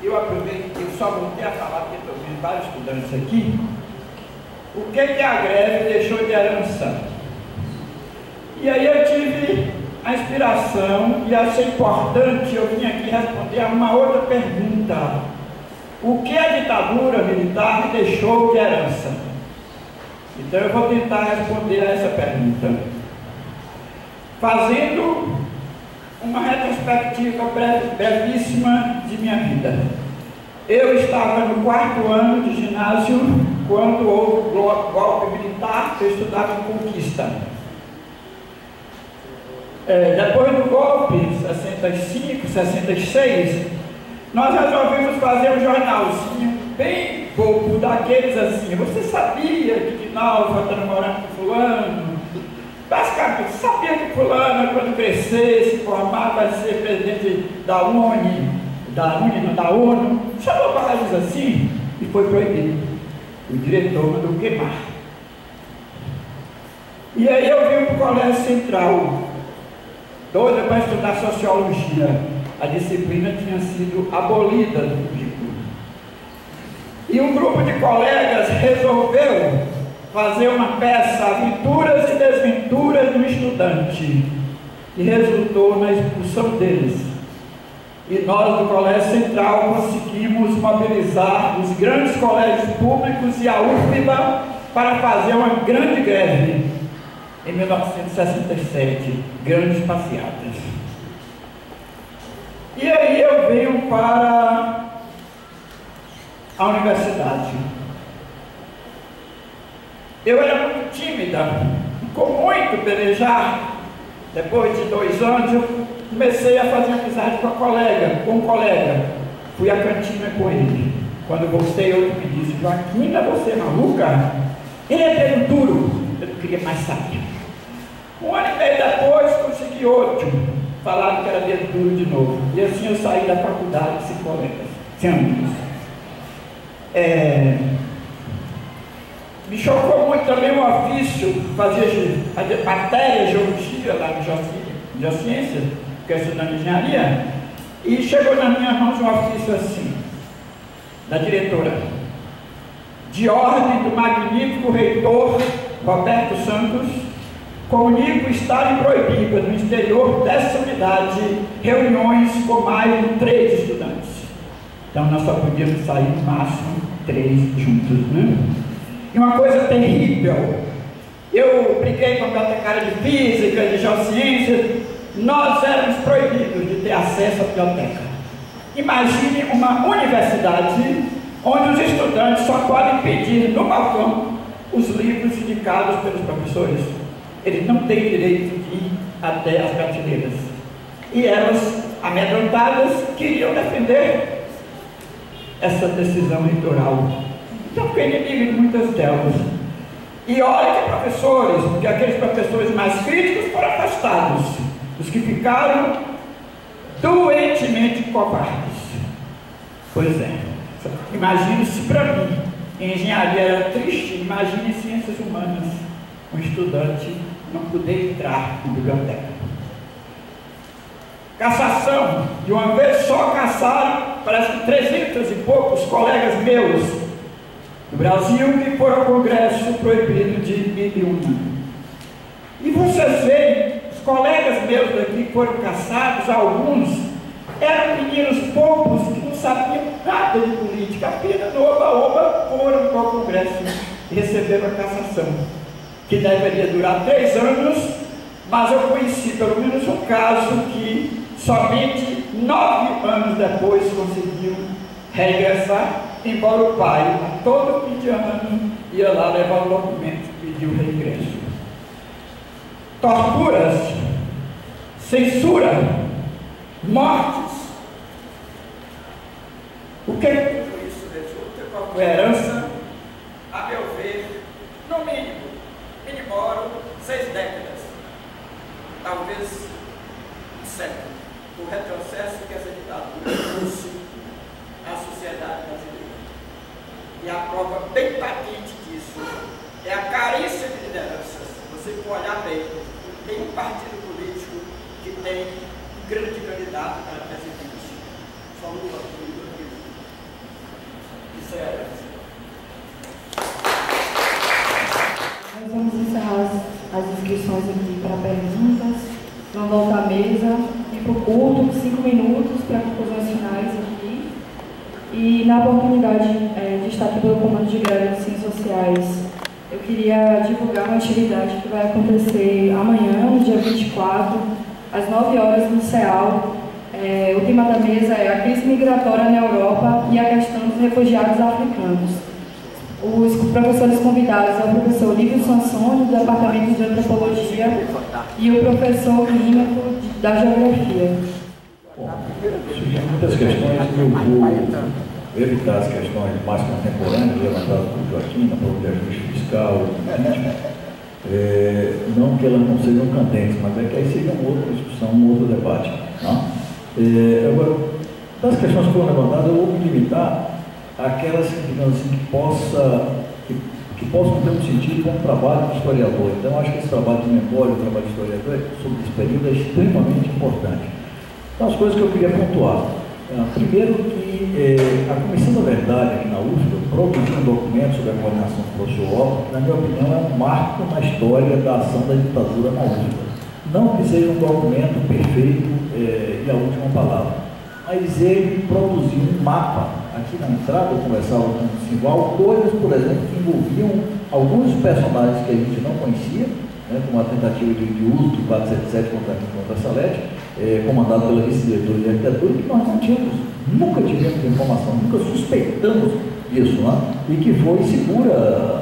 eu aproveitei, eu só voltei a falar, porque estou vendo vários estudantes aqui, o que a greve deixou de herança? E aí eu tive a inspiração e achei importante eu vim aqui responder a uma outra pergunta. O que a ditadura militar me deixou de herança? Então eu vou tentar responder a essa pergunta, fazendo uma retrospectiva brevíssima de minha vida. Eu estava no 4º ano de ginásio quando houve o golpe militar, eu estudava em Conquista. Depois do golpe, 65, 66, nós resolvemos fazer um jornalzinho bem bobo, daqueles assim. Você sabia que Dinalva está namorando com fulano? Basicamente, sabia que fulano, quando crescer, se formar, vai ser presidente da ONU, chamou palavras assim e foi proibido. O diretor mandou queimar. E aí eu vim para o Colégio Central, doida para estudar sociologia. A disciplina tinha sido abolida do currículo. E um grupo de colegas resolveu fazer uma peça, Aventuras e Desventuras do Estudante, que resultou na expulsão deles. E nós do Colégio Central conseguimos mobilizar os grandes colégios públicos e a UFBA para fazer uma grande greve em 1967, grandes passeatas. E aí eu venho para a universidade. Eu era muito tímida, com muito pelejar. Depois de 2 anos, eu comecei a fazer amizade com um colega. Fui à cantina com ele. Quando voltei, eu me disse: Joaquina, você é maluca? Ele é pelo duro. Eu não queria mais saber. 1 ano e meio depois, consegui outro. Falaram que era dedo duro de novo. E assim eu saí da faculdade sem colegas, sem amigos. Me chocou muito também o ofício, fazia matéria, geologia lá no Geociência, que é estudando engenharia, e chegou nas minhas mãos um ofício assim, da diretora: de ordem do magnífico reitor Roberto Santos, comunico estarem proibidas no exterior dessa unidade reuniões com mais de 3 estudantes. Então nós só podíamos sair no máximo 3 juntos, né? E uma coisa terrível, eu briguei com a bibliotecária de física, de geociência, nós éramos proibidos de ter acesso à biblioteca. Imagine uma universidade onde os estudantes só podem pedir no balcão os livros indicados pelos professores. Eles não têm direito de ir até as prateleiras. E elas, amedrontadas, queriam defender essa decisão eleitoral. Então fiquei inimigo de muitas delas. E olha que professores, porque aqueles professores mais críticos foram afastados. Os que ficaram doentemente covardes. Pois é. Imagine se para mim, em engenharia era triste, imagine em ciências humanas, um estudante não poder entrar na biblioteca. Cassação, de uma vez só caçaram, parece que 300 e poucos colegas meus do Brasil que foram ao Congresso proibido de ir. E vocês veem, os colegas meus daqui que foram caçados, alguns eram meninos poucos que não sabiam nada de política, apenas no oba-oba foram para o Congresso e receberam a cassação, que deveria durar 3 anos, mas eu conheci pelo menos um caso que somente 9 anos depois conseguiu regressar, embora o pai, a todo fim de ano, ia lá levar o documento e pedir o regresso. Torturas, censura, mortes. O que tudo isso resulta? Qual foi a herança? A meu ver, no mínimo, minimoro 6 décadas, talvez um século, o retrocesso que essa ditadura trouxe à sociedade brasileira. E a prova bem patente disso é a carência de lideranças. Você pode olhar bem, tem um partido político que tem um grande candidato para presidente. Só Lula. Isso é a herança. Nós vamos encerrar as inscrições aqui para perguntas. Vamos voltar à mesa, ir para o curto, 5 minutos para conclusões finais aqui. E na oportunidade de estar aqui pelo Comando de Greve de Ciências Sociais, eu queria divulgar uma atividade que vai acontecer amanhã, no dia 24, às 9 horas no CEAL. O tema da mesa é a crise migratória na Europa e a questão dos refugiados africanos. Os professores convidados é o professor Lívio Sansoni, do Departamento de Antropologia, e o professor químico da Geografia. Surgem muitas questões que eu vou evitar as questões mais contemporâneas levantadas por Joaquim, na prova de ajuste fiscal, não que elas não sejam candentes, mas é que aí seria uma outra discussão, um outro debate. Agora, das questões que foram levantadas, eu vou me limitar àquelas digamos assim, que possam ter um sentido com o trabalho do historiador. Então, acho que esse trabalho de memória, o trabalho do historiador sobre esse período é extremamente importante. Então, as coisas que eu queria pontuar. Primeiro que a Comissão da Verdade aqui na UFBA produziu um documento sobre a coordenação do professor Otto, que na minha opinião é um marco na história da ação da ditadura na UFBA. Não que seja um documento perfeito e a última palavra, mas ele produziu um mapa. Aqui na entrada eu conversava com o Simval, coisas, por exemplo, que envolviam alguns personagens que a gente não conhecia, como a tentativa de uso do 477 contra a Salete, comandado pela vice-diretora de arquitetura, que nós não tínhamos, nunca tivemos informação, nunca suspeitamos disso, e que foi segura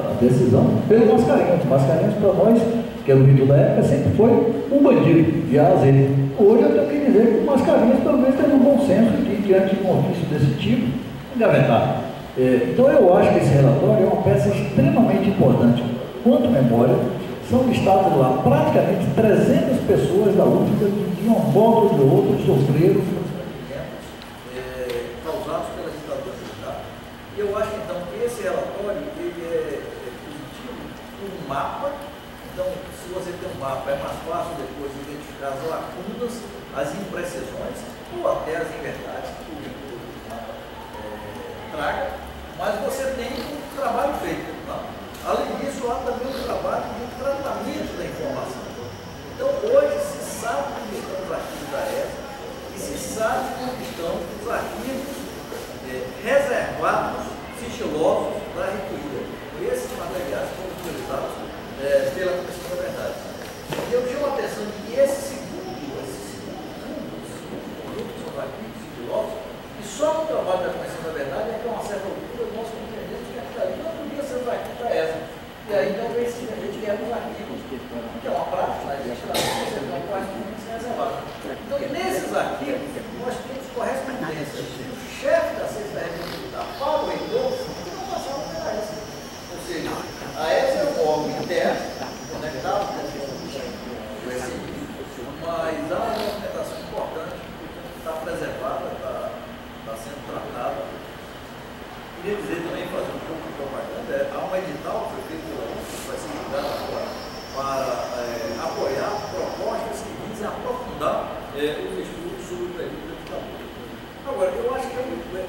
a decisão pelo Mascarenhas. Mascarenhas, para nós, que era o Vitor da época, sempre foi um bandido de A a Z. Hoje eu tenho que dizer que o Mascarenhas pelo menos teve um bom senso de, diante de um ofício desse tipo, engavetar. Então eu acho que esse relatório é uma peça extremamente importante. Quanto memória, são listadas lá praticamente 300 pessoas da UFBA que, de um modo ou de outro, sofreram causados pela ditadura militar. E eu acho, então, que esse relatório ele é positivo, um mapa. Então, se você tem um mapa, é mais fácil depois identificar as lacunas, as imprecisões ou até as inverdades que o mapa traga, mas você tem um trabalho feito. Além disso, há também um trabalho de tratamento da informação. Então, hoje se sabe como estão os arquivos da ESA e se sabe como estão os arquivos reservados, sigilosos da recolhida. Esses materiais foram utilizados pela Comissão da Verdade. E eu chamo a atenção de que esse segundo conjunto são os arquivos sigilosos, e só no trabalho da Comissão da Verdade é que a uma certa altura nós compreendemos que aquilo ali não podia ser os arquivos da ESA. E aí talvez a gente ganhe os arquivos, que é uma prática, existe lá, você não faz muito reservado. Então, nesses arquivos, nós temos correspondência do chefe da Sexta República para o reitor, que não passava pela ESA. Ou seja, a ESA é um órgão interno, conectado com o SI, mas há uma documentação importante que está preservada, está sendo tratada. Queria dizer também, fazer um pouco de propaganda, há um edital que foi feito pela UFBA, que vai ser ligado agora, para apoiar propostas que visem aprofundar os estudos sobre o período da ditadura. Agora, eu acho que é um estudo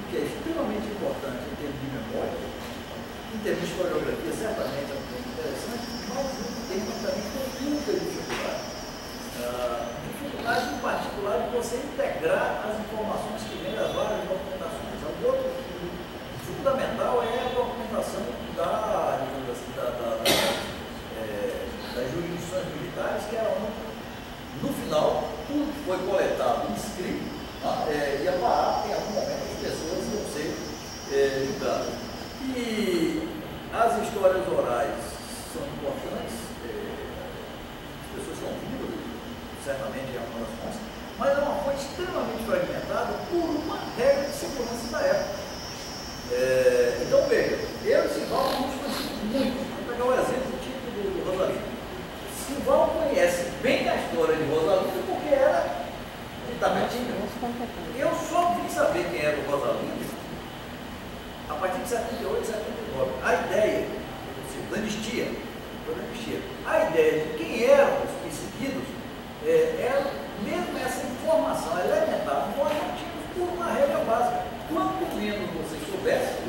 que é extremamente importante em termos de memória, em termos de historiografia, certamente é muito interessante, mas em termos também com muita dificuldade. Dificuldade, em particular, de você integrar as informações que vêm das julgadas. E as histórias orais são importantes, as pessoas são vivas, certamente é uma das fontes, mas é uma fonte extremamente fragmentada por uma regra de segurança da época. Então, veja, eu e Sival nos conhecemos muito. Vou pegar o exemplo típico do Rosalino. Sival conhece bem a história de Rosalino porque era Itapetinga. Eu só vim saber quem era o Rosalino a partir de 78, 79. A ideia, da anistia, a ideia de quem eram os perseguidos era mesmo essa informação elementar. Nós não tínhamos por uma regra básica. Quanto menos você soubesse,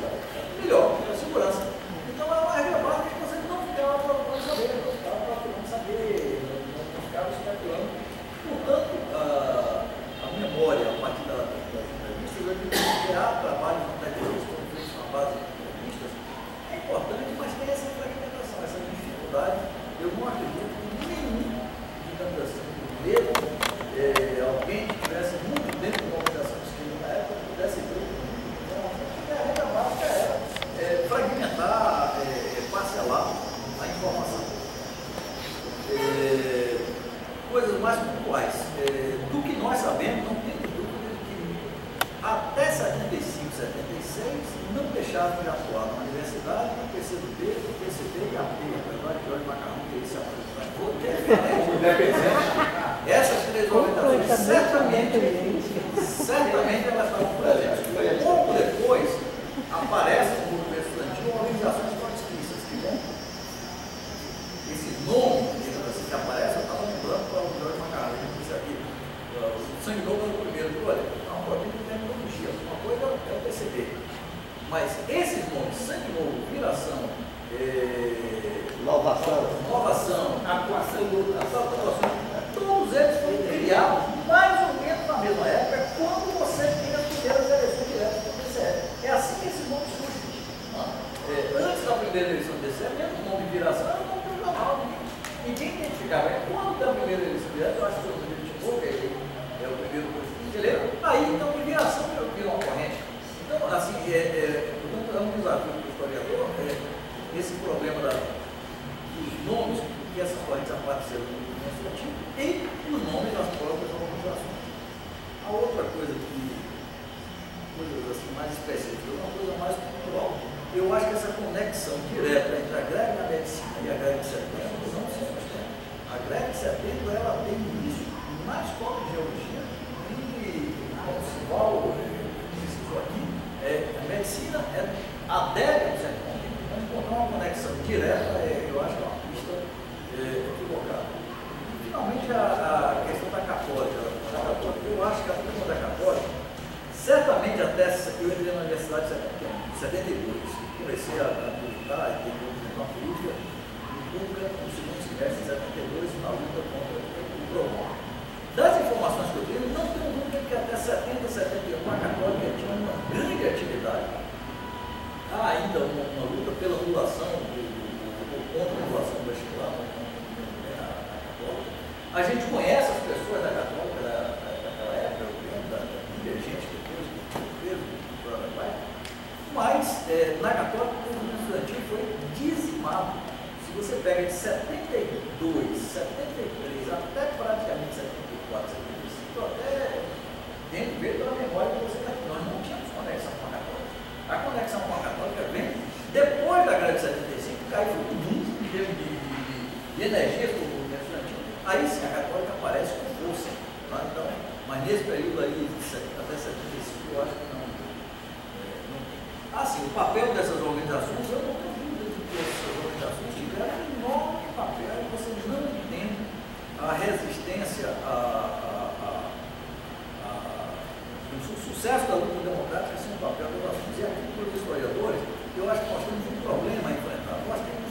melhor, pela segurança. Então era uma regra básica que você não ficava procurando saber, não ficava procurando saber, não ficava especulando. Portanto, a memória, a partir das entrevistas, há trabalhos na tecnologia, na base de entrevistas, é importante, mas tem essa fragmentação, essa dificuldade. Eu não acredito que nenhum, digamos assim, mesmo alguém que estivesse muito dentro de uma organização de esquerda na época pudesse ver. Então, a regra básica era fragmentar, parcelar a informação. Coisas mais pontuais. Do que nós sabemos, não tem dúvida de que até 75, 76, não deixaram de atuar na universidade, no PCdoB, no PCB e a PEA, apesar de Jorge Macarrão ter se apresentado. Essas três organizações, certamente elas estavam presentes. Pouco depois, aparecem no movimento estudantil organizações trotskistas, que bom. Esse nome que aparece, eu estava lembrando para o Jorge Macarrão, que disse aqui, o sangue novo era o primeiro, olha, é um problema de terminologia, uma coisa é o PCB. Mas esses nomes, sangue novo, viração, inovação, atuação, todos eles foram criados mais ou menos na mesma época, quando você tinha as primeiras eleições diretas do TCE. É assim que esses nomes surgem. Antes da primeira eleição do TCE, mesmo o nome de viração era um nome regional. Ninguém identificava. Quando da primeira eleição direta, eu acho que o primeiro de boca, é o primeiro brasileiro, aí então a viração virou uma corrente. Então, assim, portanto, é um desafio para o historiador, esse problema dos nomes que essas correntes apareceram no movimento estudantil e os nomes das próprias organizações. A outra coisa coisas assim mais específicas, uma coisa mais pontual. Eu acho que essa conexão direta entre a greve na medicina e a greve de setembro não se sustenta. A greve de setembro, ela tem início na escola de geologia e, como se fala, aqui, a medicina adere ao setembro. Então, encontrar uma conexão direta, eu acho que é uma pista equivocada. Finalmente, a questão da católica. Eu acho que a turma da católica, certamente até eu entrei na universidade em 72, comecei a militar e ter uma política pública no segundo semestre de 72 na luta contra o PROCON. Das informações que eu tenho, não tenho dúvida que até 70, 71 a católica tinha uma grande atividade. Há ainda uma luta pela anulação, contra a anulação do vestibular, na católica. A gente conhece as pessoas da católica daquela época, eu lembro da gente depois do Pedro, do Paraguai, mas na católica o movimento estudantil foi dizimado. Se você pega de 72, 73 até praticamente 74, 75, até dentro da memória que você está aqui, nós não tínhamos conexão com a católica. A conexão com a católica vem depois da greve de 75, caiu um mundo em termos de energia do movimento estudantil. Aí sim a católica aparece com força. Tá? Então, mas nesse período aí, até 75, eu acho que não. Assim, o papel dessas organizações, eu não tenho dúvida de que essas organizações tiveram um enorme papel e vocês não entendem a resistência, o sucesso da luta democrática sem o papel das organizações. E aqui, para os historiadores, eu acho que nós temos um problema a enfrentar. Nós temos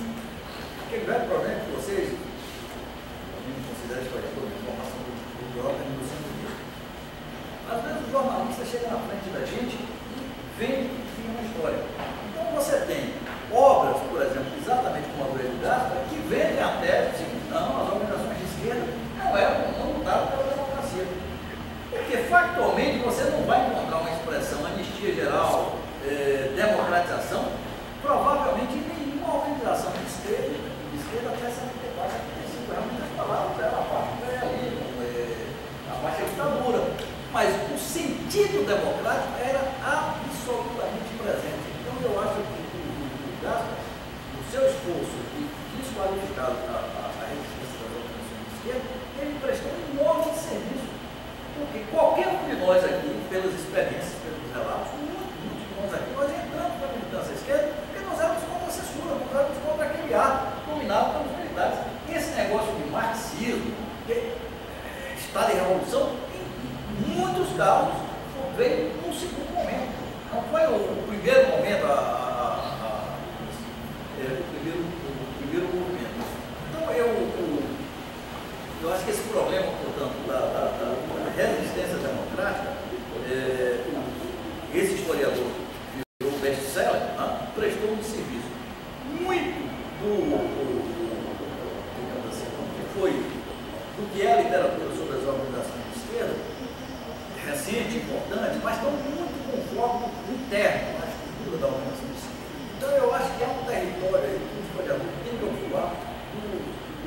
aquele velho problema que vocês, não consideram historiador de informação do órgão do centro disso. Às vezes o jornalista chega na frente da gente e vende uma história. Então você tem obras, por exemplo, exatamente como a do Hélio Gaspar, que vendem a tese de que não, as organizações de esquerda não lutaram pela democracia. Porque factualmente você não vai encontrar uma expressão anistia geral, democracia democratização, provavelmente nenhuma organização de esquerda até 74, 75, muitas palavras dela, a parte da ditadura. Mas o sentido democrático era absolutamente presente. Então eu acho que o Gaspar, no seu esforço de desqualificar a resistência das organizações de esquerda, ele prestou um enorme serviço. Porque qualquer um de nós aqui, pelas experiências, pelos relatos, muitos de nós aqui, nós entramos para a militância esquerda porque nós éramos contra a censura, nós éramos contra aquele ato dominado pelos militares. Esse negócio de marxismo, Estado e Revolução, em muitos casos, veio num segundo momento. Não foi o primeiro momento, o primeiro movimento. Então, eu acho que esse problema, portanto, da resistência democrática, esse historiador virou best-seller, prestou um serviço muito do que é a literatura sobre as organizações de esquerda, recente, importante, mas estão muito com foco interno na estrutura da organização de esquerda. Então, eu acho que é um território aí que o historiador tem que ocupar.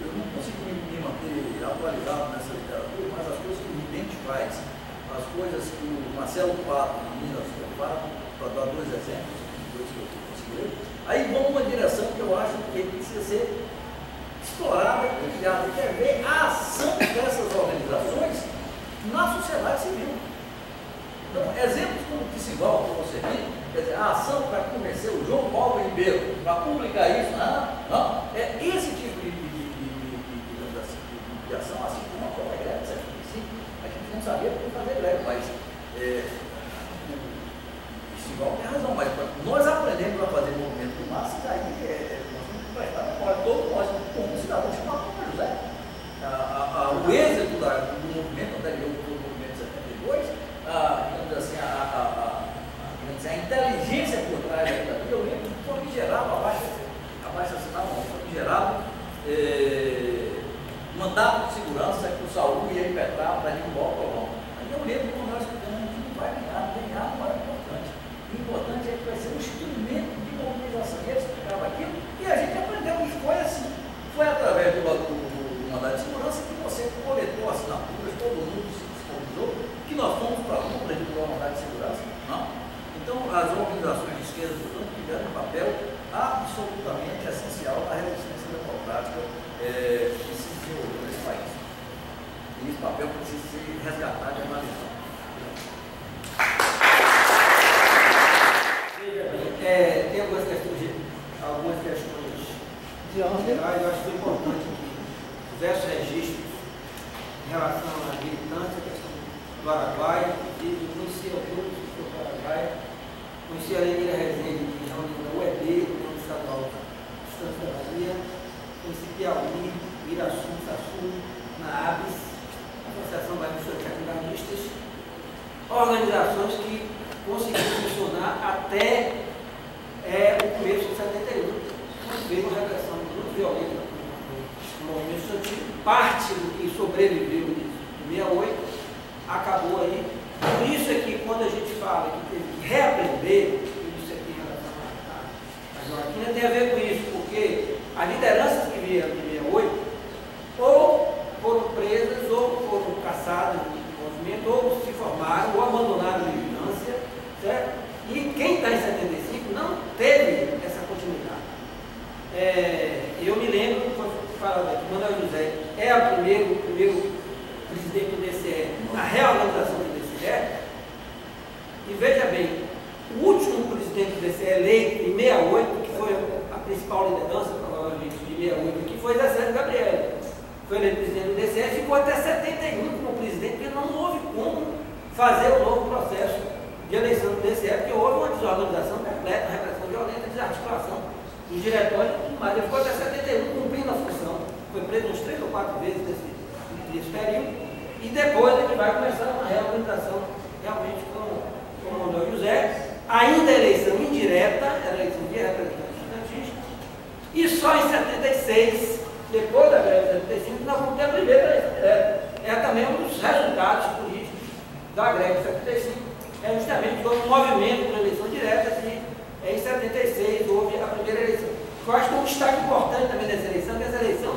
Eu não consigo me manter atualizado nessa literatura, mas as coisas que o Ridente faz, as coisas que o Marcelo Pato e Minas fazem, para dar dois exemplos, dois que eu consegui, aí vão numa direção que eu acho que precisa ser explorada e criada. Quer ver a ação dessas organizações na sociedade civil. Então, exemplos como o Psival, que você viu, quer dizer, a ação para convencer o João Paulo Ribeiro para publicar isso, é esse tipo de ação, assim como a própria greve de 75. A gente não sabia como fazer greve, mas o Psival tem razão, mas nós aprendemos a fazer movimento de massa, e aí nós temos que prestar memória, todos nós, como cidadãos, chamamos Paulo José. O êxito do movimento anterior, do movimento de 72, digamos assim, a inteligência por trás daquilo, eu lembro que foi gerado abaixo assinado, foi gerado mandato de segurança que o Saúl ia impetrar para ir embora ao Colombo. Aí eu lembro quando nós ficamos, que não vai ganhar não é importante. O importante é que vai ser um instrumento de mobilização. E ele explicava aquilo e a gente aprendeu que foi assim. Foi através do mandato de segurança que você coletou assinaturas, todo mundo se disponibilizou, que nós fomos para a luta de um mandato de segurança. Não? Então, as organizações de esquerda, portanto, tiveram um papel absolutamente essencial na resistência democrática que se desenvolveu nesse país. E esse papel precisa ser resgatado e analisado. Tem algumas questões de ordem. Eu acho que é importante diversos registros em relação à militância, a questão do Araguaia, e eu conhecia todos que foram para o Araguaia, conhecia a Lenira Rezende, que reuniu da UEB, União Estadual de Estância da Bahia, conheci Piauí, Iraçu, Sassu, na ABS, Associação Bahia dos Capitalistas, organizações que conseguiram funcionar até o começo de 71, quando veio uma repressão muito violenta no movimento estudantil. Parte do que sobreviveu de 68 acabou aí. Por isso é que quando a gente fala que teve que reaprender, isso aqui em relação a Joaquina tem a ver com isso, porque as lideranças que vieram de 68 ou foram presas, ou foram caçadas no movimento, ou se formaram, ou abandonaram a militância, certo? E quem está em 75 não teve essa continuidade. Eu me lembro, foi falado aqui, Manuel José é o primeiro presidente do DCE, a reorganização do DCE, e veja bem, o último presidente do DCE eleito em 68, que foi a principal liderança, provavelmente, de 68, que foi Zé Sérgio Gabriel, foi eleito presidente do DCE, ficou até 71 como presidente, porque não houve como fazer o novo processo de eleição do DCE, porque houve uma desorganização completa, uma repressão violenta, desarticulação dos diretórios, mas ele ficou até 71 cumprindo a função, foi preso uns 3 ou 4 vezes nesse período, e depois ele vai começar uma reorganização realmente com o Manuel José, ainda eleição indireta, eleição de representantes estudantis, e só em 76, depois da greve de 75, nós vamos ter a primeira, também um dos resultados políticos da greve de 75, justamente foi um movimento para eleição direta, em 76. Eu acho que é um destaque importante também dessa eleição, que essa eleição,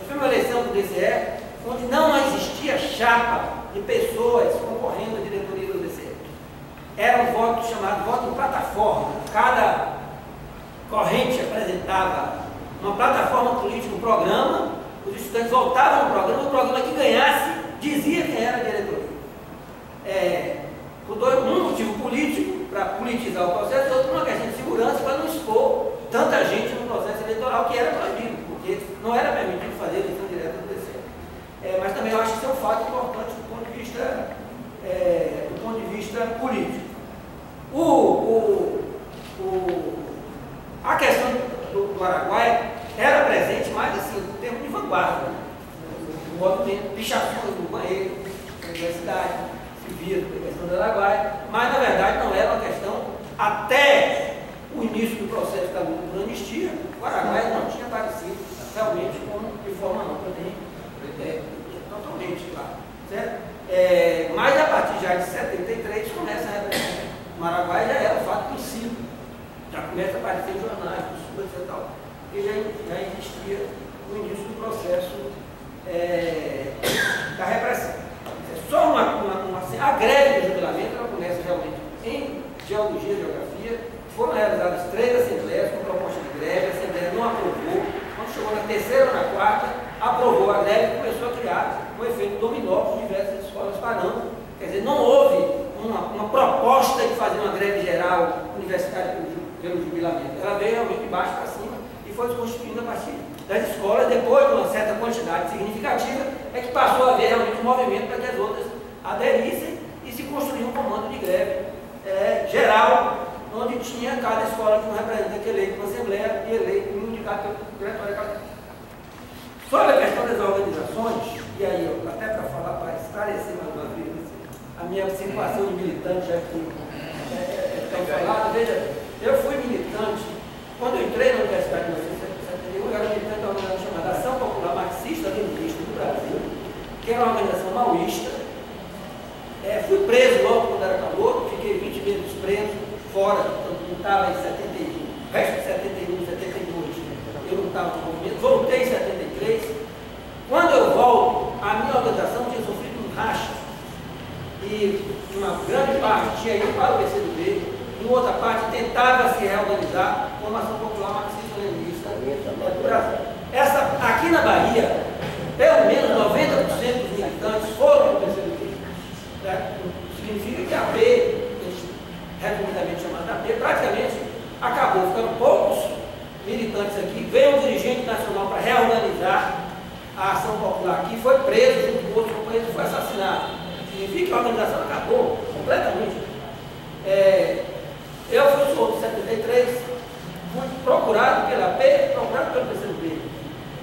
foi uma eleição do DCE, onde não existia chapa de pessoas concorrendo à diretoria do DCE. Era um voto chamado voto de plataforma. Cada corrente apresentava uma plataforma política, um programa, os estudantes votavam no programa, o programa que ganhasse dizia quem era a diretoria. Um motivo político, para politizar o processo, outro uma questão de segurança, para não expor tanta gente no processo eleitoral, que era proibido, porque não era permitido fazer eleição direta do DCE. Mas também eu acho que isso é um fato importante do ponto de vista político. A questão do Araguaia era presente mais assim, no termo de vanguarda. O movimento, pichações no banheiro, na universidade, se via a questão do Araguaia, mas na verdade não era uma questão, até o início do processo da luta por anistia, o Araguaia não tinha aparecido realmente de forma ampla, totalmente claro. Certo? Mas a partir já de 73 começa a repressão. O Araguaia já era um fato conhecido, já começa a aparecer em jornais, e tal, porque já existia o início do processo da repressão. Só a greve de jubilamento ela começa realmente em geologia e geografia. Foram realizadas 3 assembleias com proposta de greve, a assembleia não aprovou. Quando chegou na terceira ou na quarta, aprovou a greve e começou a criar um efeito dominó com diversas escolas parando. Quer dizer, não houve uma proposta de fazer uma greve geral universitária pelo jubilamento. Ela veio realmente de baixo para cima e foi se constituindo a partir das escolas. Depois de uma certa quantidade significativa, é que passou a haver realmente um movimento para que as outras aderissem e se construiu um comando de greve geral, onde tinha cada escola com um representante eleito na Assembleia e eleito e indicado pelo diretório acadêmico. Sobre a questão das organizações, e aí, até para falar, para esclarecer mais uma vez a minha situação de militante, já que estão falando, veja, eu fui militante, quando eu entrei na Universidade de 1971, eu era militante de uma organização chamada Ação Popular Marxista-Leninista do Brasil, que era uma organização maoísta. Fui preso logo quando era calor, fiquei 20 meses preso, fora, eu estava em 71, resto de 71, 72, eu não estava no movimento, voltei em 73. Quando eu volto, a minha organização tinha sofrido um racha, e uma grande parte tinha ido para o PCdoB, em outra parte tentava se reorganizar como Ação Popular Marxista-Leninista do Brasil. Aqui na Bahia, pelo menos 90% dos militantes foram para o PCdoB. Significa que a AP, resumidamente chamada AP, praticamente acabou ficando poucos militantes aqui. Veio um dirigente nacional para reorganizar a Ação Popular aqui, foi preso junto com outros companheiros e foi assassinado. Significa que a organização acabou completamente. Eu fui solto em 73, fui procurado pela AP, procurado pelo PCdoB.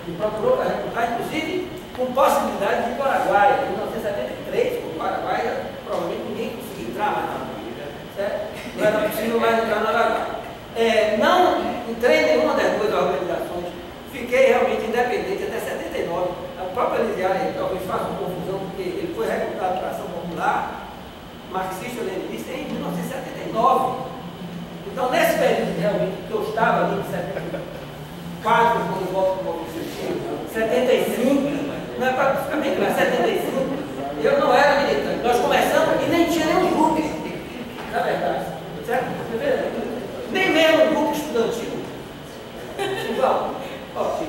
Me procurou para recrutar, inclusive com possibilidade de ir para o Araguaia. Em 1973, o Araguaia, provavelmente ninguém conseguia entrar mais na Bahia, certo? Não era possível mais entrar no Araguaia. Não entrei em nenhuma das duas organizações, fiquei realmente independente até 79. A própria Elisiária talvez faça uma confusão, porque ele foi recrutado para a Ação Popular, marxista-leninista, em 1979. Então, nesse período realmente que eu estava ali em 74, quando eu volto para o movimento 75, não é para ficar bem claro, 75, eu não era militante. Nós começamos e nem tinha nenhum grupo, na verdade, certo? Nem mesmo um grupo estudantil. Igual.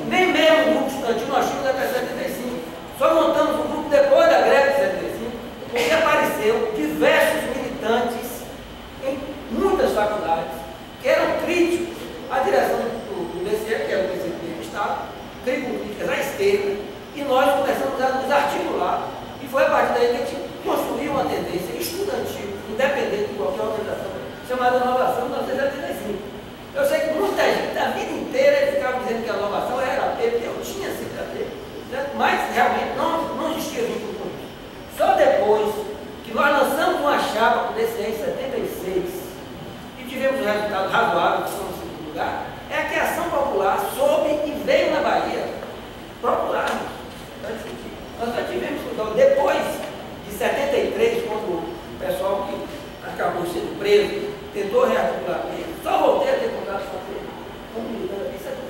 Nem mesmo um grupo estudantil nós tínhamos até 75. Só montamos um grupo depois da greve de 75, porque apareceu diversos militantes em muitas faculdades que eram críticos à direção do DCE, que era o PCdoB do Estado, críticos à esquerda, e nós começamos a nos articular, e foi a partir daí que a gente construiu uma tendência estudantil, independente de qualquer organização, chamada Inovação de 1975. Eu sei que muita gente, a vida inteira, ficava dizendo que a inovação era AP, porque eu tinha sido AP, certo? Mas realmente não existia vínculo com isso. Só depois que nós lançamos uma chapa com o DCE em 76 e tivemos um resultado razoável, que foi no segundo lugar, é que a Ação Popular soube e veio na Bahia procurar. Nós já tivemos, depois de 73, quando o pessoal que acabou sendo preso tentou rearticular ele, só voltei a ter contato com ele como militante aqui em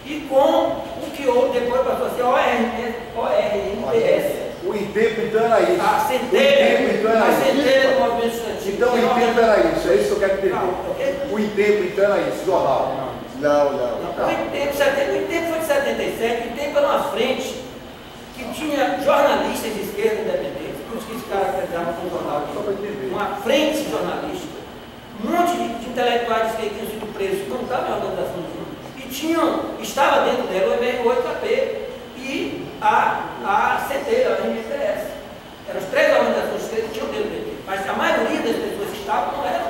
e com o que depois passou a ser ORMPS. O Intempo então era isso. A centelha do movimento estudantil. Então o Intempo era isso, é isso que eu quero entender. O Intempo então era isso, jornal. Não. O Intempo foi de 77, o Intempo era uma frente que tinha jornalistas de esquerda independentes, por isso que se caracterizavam como jornal. Uma frente jornalística, um monte de intelectuais que tinham sido presos, não estavam em organização nenhuma, e estava dentro dela o MR8AP e a CT, a MPS. Eram as 3 organizações que tinham dentro do PT, mas a maioria das pessoas que estavam não eram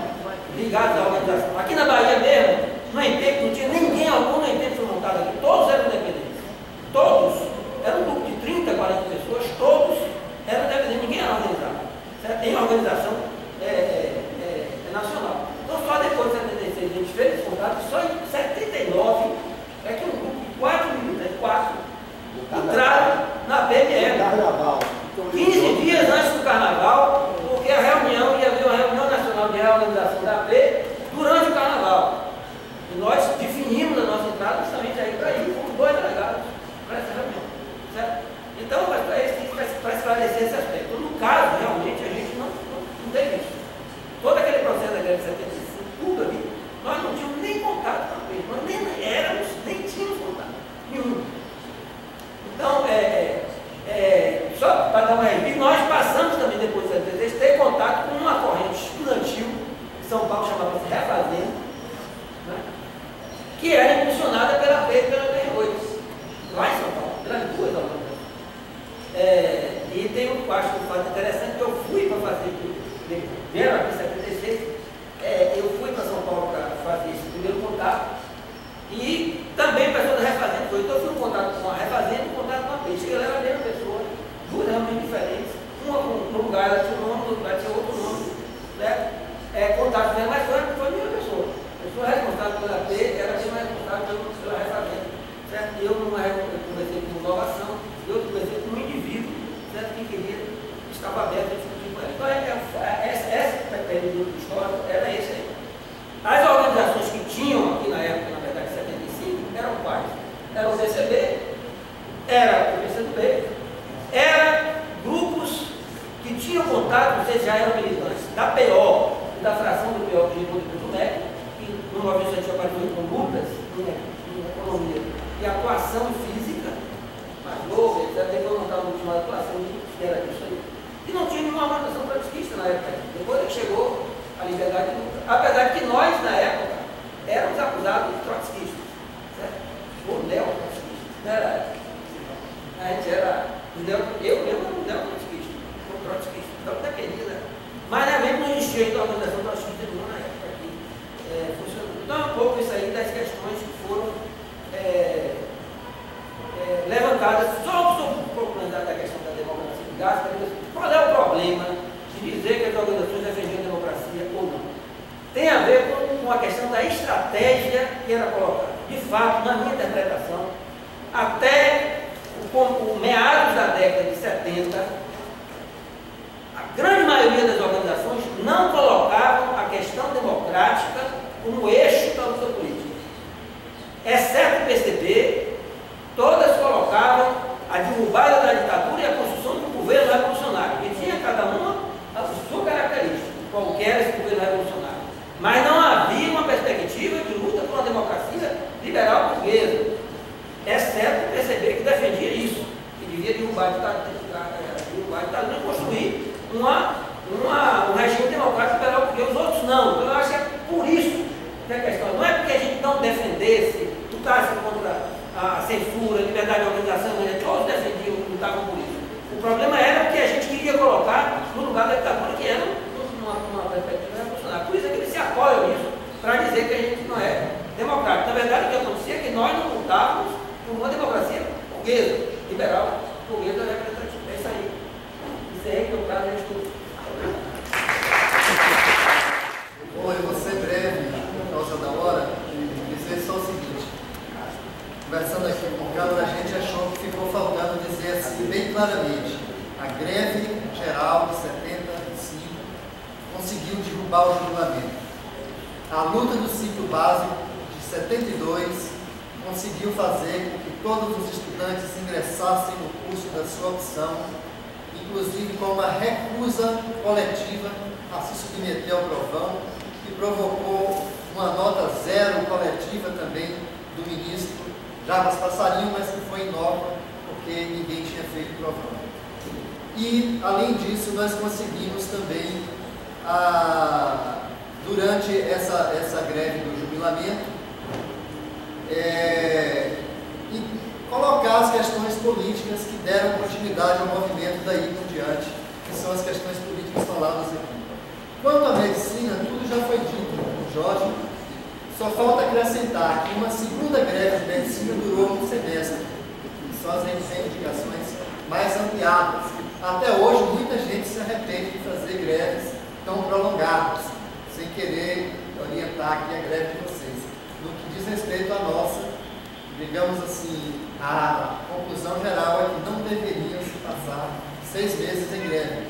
ligadas à organização. Aqui na Bahia mesmo, no Intempo, não tinha ninguém algum no Intempo foi montado aqui, todos eram independentes. Todos. Era um grupo de 30, 40 pessoas, todos eram independentes, ninguém era organizado. Certo? Tem organização nacional. Então só depois de 76 a gente fez esse contato, só em 79 é que um grupo de 4 militares, 4, entraram na BMF. 15 dias antes do carnaval, porque a reunião ia haver uma reunião nacional de reorganização da AP durante o carnaval. E nós definimos a nossa entrada justamente aí para ir, fomos 2 delegados para essa reunião. Certo? Então, para esclarecer esse aspecto. No caso, realmente, a gente não teve isso. Todo aquele processo da greve de 75, tudo ali, nós não tínhamos nem contato com a AP, nós nem tínhamos contato nenhum. Então, só para dar uma ideia, nós passamos também depois de 73 ter contato com uma corrente estudantil em São Paulo, chamava-se Refazendo, né, que era impulsionada pela AP e pela BR8, lá em São Paulo, pelas 2 organizações. E tem um fato interessante que eu fui para fazer, vieram aqui em 76, eu fui para São Paulo para fazer esse primeiro contato. E também pessoas da Refazendo foi. Então eu fui em contato com a Refazendo e em contato com a Peixe. Cheguei lá, era a mesma pessoa, 2 realmente diferentes. Uma no lugar ela tinha um nome, no lugar tinha outro nome. Certo? Contato mesmo, mas foi a mesma pessoa. A pessoa responsável pela AP era a mesma responsável pela Refazendo. Certo? Eu comecei com inovação, eu comecei com um indivíduo, certo? Que queria, estava aberto a discutir com ela. Então esse período histórico era esse aí. As organizações que tinham aqui na época, na verdade, 75, eram quais? Era o PCB, era o PCdoB, eram grupos que tinham contato, vocês já eram militantes, da PO, da fração do PO que levou depois do MEC, que no movimento estudantil apareceu com lutas em economia e atuação física, mais novo, etc. Depois montaram um chamado atuação que era isso aí. E não tinha nenhuma organização trotskista na época. Depois que chegou a liberdade de luta. Apesar de que nós, na época, éramos acusados de trotskistas, certo? Ou neo-trotskistas. A gente era, eu mesmo era um neo-trotskista, ou trotskista, então dependida. Mas realmente não existia ainda a organização trotskista nenhuma na época aqui funcionando. Então é um pouco isso aí das questões que foram levantadas só sobre o problema da questão da democracia de gás. Qual é o problema de dizer que as organizações defendiam a democracia ou não? Tem a ver com a questão da estratégia que era colocada. De fato, na minha interpretação, até o meados da década de 70, a grande maioria das organizações não colocavam a questão democrática como eixo da luta política. Exceto o PCB, todas colocavam a derrubada da ditadura e a construção de um governo revolucionário, que tinha cada uma a sua característica, qualquer esse governo revolucionário. Mas não havia uma perspectiva de luta por uma democracia liberal burguesa, exceto o PCB, que defendia isso, que devia derrubar a ditadura e construir um regime democrático liberal burguês. Os outros não. Então eu acho que é por isso que a questão não é porque a gente não defendesse, lutasse contra a censura, a liberdade de organização, todos defendiam, lutavam por isso. O problema era o que a gente queria colocar no lugar da ditadura, que era uma perspectiva revolucionária. Por isso é que eles se apoiam nisso, para dizer que a gente não é democrático. Na verdade, o que acontecia é que nós não lutávamos por uma democracia burguesa, liberal, burguesa representativa. É isso aí. Isso aí que é o caso de estudo. Bom, eu vou ser breve, por causa da hora, e dizer só o seguinte. Conversando aqui com o Carlos, a gente achou que ficou faltando dizer assim, bem claramente, a greve geral de 75 conseguiu derrubar o julgamento. A luta do ciclo básico de 72 conseguiu fazer com que todos os estudantes ingressassem no curso da sua opção, inclusive com uma recusa coletiva a se submeter ao provão, que provocou uma nota 0 coletiva também do ministro Jarbas Passarinho, mas que foi inócua, porque ninguém tinha feito provão. E, além disso, nós conseguimos também, durante essa greve do jubilamento, colocar as questões políticas que deram continuidade ao movimento daí por diante, que são as questões políticas faladas aqui. Quanto à medicina, tudo já foi dito por Jorge, só falta acrescentar que uma segunda greve de medicina durou um semestre, que são as reivindicações mais ampliadas. Até hoje, muita gente se arrepende de fazer greves tão prolongadas, sem querer orientar aqui a greve de vocês. No que diz respeito à nossa, digamos assim, a conclusão geral é que não deveriam se passar 6 meses em greve,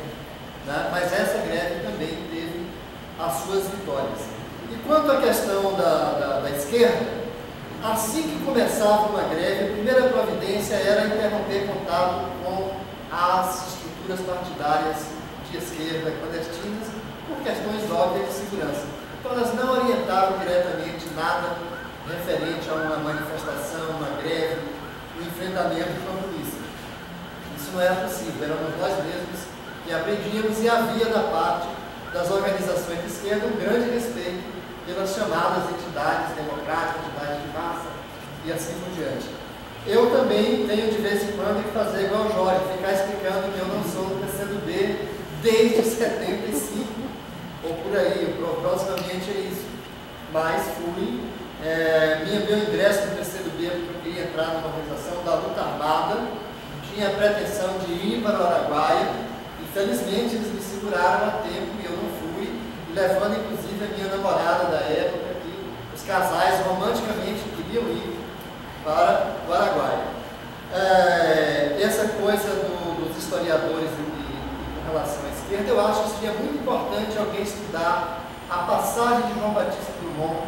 né? Mas essa greve também teve as suas vitórias. E quanto à questão da esquerda, assim que começava uma greve, a primeira providência era interromper contato com as estruturas partidárias de esquerda clandestinas, por questões óbvias de segurança. Então elas não orientavam diretamente nada referente a uma manifestação, uma greve, um enfrentamento com a polícia. Isso não era possível, éramos nós mesmos que aprendíamos, e havia da parte das organizações de esquerda um grande respeito pelas chamadas entidades democráticas, entidades de massa e assim por diante. Eu também tenho de vez em quando que fazer igual o Jorge, ficar explicando que eu não sou do PCdoB desde 75, ou por aí, proximamente é isso. Mas fui, meu ingresso no PCdoB, porque eu queria entrar numa organização da luta armada, tinha a pretensão de ir para o Araguaia, e felizmente eles me seguraram a tempo e eu não fui, levando inclusive a minha namorada da época, que os casais romanticamente queriam ir para o Araguaia. Essa coisa dos historiadores com relação à esquerda, eu acho que seria muito importante alguém estudar a passagem de João Batista Drummond,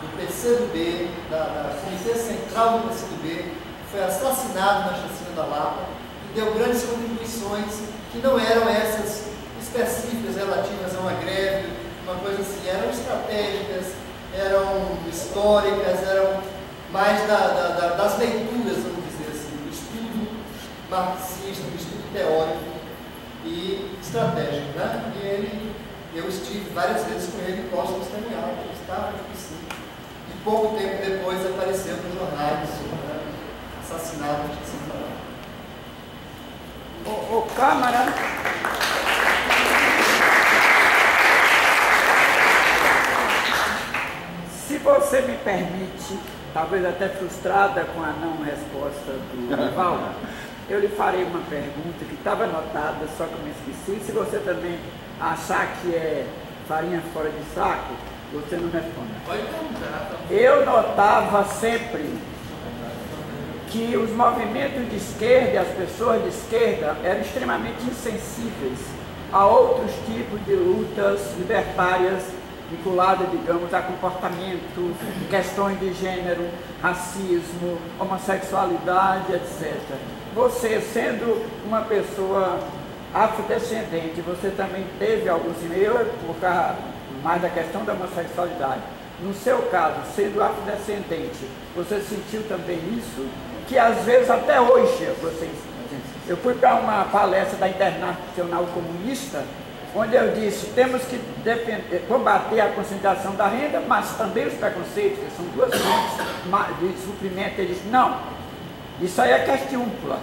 do PCdoB, da Comitê Central do PCdoB, que foi assassinado na Chacina da Lapa, e deu grandes contribuições que não eram essas específicas relativas a uma greve, uma coisa assim, eram estratégicas, eram históricas, eram mais das leituras, vamos dizer assim, do estudo marxista, do estudo teórico e estratégico, né? E eu estive várias vezes com ele e posso testemunhar, ele estava aqui sim. E pouco tempo depois apareceu nos jornais assassinado de São Paulo. Ô Câmara, se você me permite, talvez até frustrada com a não resposta do Rival, eu lhe farei uma pergunta que estava anotada, só que eu me esqueci. Se você também achar que é farinha fora de saco, você não responde. Pode perguntar. Eu notava sempre que os movimentos de esquerda e as pessoas de esquerda eram extremamente insensíveis a outros tipos de lutas libertárias vinculadas, digamos, a comportamento, questões de gênero, racismo, homossexualidade, etc. Você, sendo uma pessoa afrodescendente, você também teve alguns e-mails por causa mais da questão da homossexualidade. No seu caso, sendo afrodescendente, você sentiu também isso? Que às vezes até hoje eu fui para uma palestra da Internacional Comunista, onde eu disse, temos que combater a concentração da renda, mas também os preconceitos, que são duas fontes de suprimento. Ele disse, não, isso aí é questiúncula.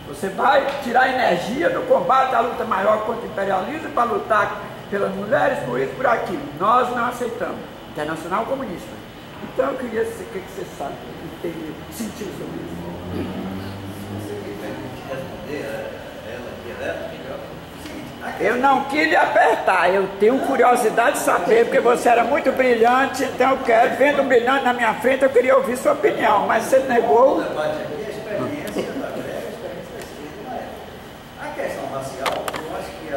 Você vai tirar energia do combate à luta maior contra o imperialismo para lutar pelas mulheres, por isso, por aquilo. Nós não aceitamos. Internacional Comunista. Então eu queria saber o que você sabe, sentiu sobre isso. Você me permite responder a ela direto, melhor? Eu não quis lhe apertar, eu tenho curiosidade de saber, porque você era muito brilhante, então eu quero, vendo um brilhante na minha frente, eu queria ouvir sua opinião, mas você negou. O debate aqui é a experiência da greve, a experiência da esquerda na época. A questão racial, eu acho que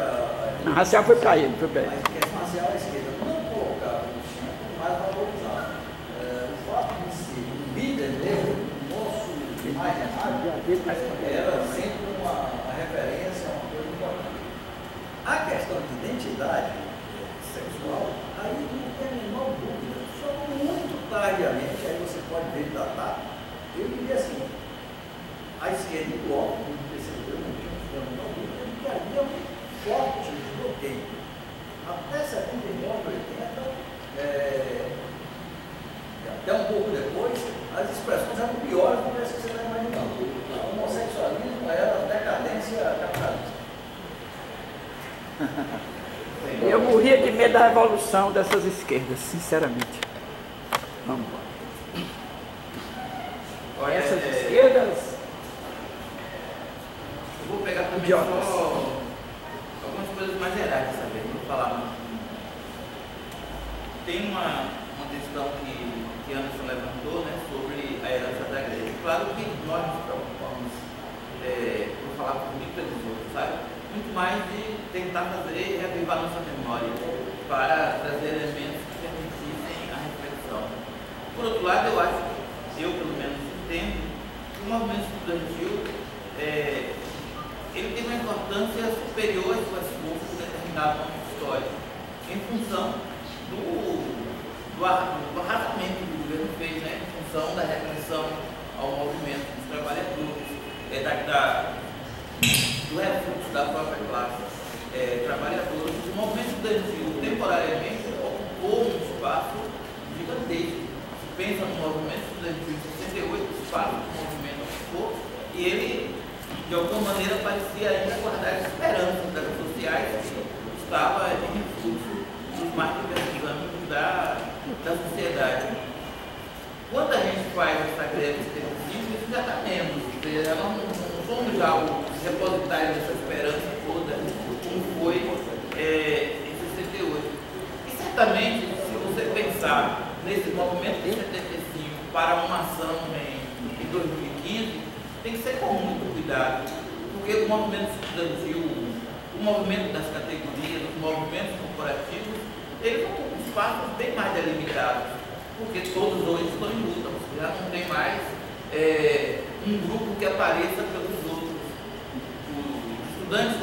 A racial foi para ele, tudo bem. Mas a questão racial a esquerda não colocava no centro, mas valorizava. O fato de ser um líder negro mais era sempre uma referência, uma coisa importante. A questão de identidade sexual, aí não tem a menor dúvida, só muito tardiamente, aí você pode ver datar. Eu diria assim, a esquerda e o bloco, não percebeu, não tinha a menor dúvida, de que havia um forte bloqueio. Até 79, 80, até um pouco depois, as expressões eram piores do que as que você está imaginando. O homossexualismo era decadência capitalista. Eu morria de medo da revolução dessas esquerdas, sinceramente. Vamos lá. Essas esquerdas. Eu vou pegar também só algumas coisas mais gerais dessa vez, vou falar. Tem uma questão que Anderson levantou, né, sobre a herança da igreja. Claro que nós nos preocupamos por falar por mim pelos outros, sabe? Muito mais de tentar fazer reavivar nossa memória para trazer elementos que permitissem a reflexão. Por outro lado, eu acho, eu pelo menos entendo, que o movimento estudantil ele tem uma importância superior às suas forças de determinado momento histórico, em função do arrasamento que o governo fez, né, em função da repressão ao movimento dos trabalhadores, do refluxo da própria classe trabalhadora. O movimento estudantil temporariamente ocupou um espaço gigantesco. Se pensa no movimento estudantil de 68, o espaço que o movimento ocupou, e ele, de alguma maneira, parecia ainda guardar esperanças das sociais que estava em refluxo dos mais diversos âmbitos da sociedade. Quando a gente faz essa greve de 75, isso já está menos. Nós não somos já o repositário dessa esperança toda, como foi em 68. E certamente, se você pensar nesse movimento de 75 para uma ação em 2015, tem que ser com muito cuidado, porque o movimento estudantil, o movimento das categorias, os movimentos corporativos, eles ocupam espaços bem mais delimitados, porque todos hoje estão em luta, você já não tem mais um grupo que apareça pelos outros. Os estudantes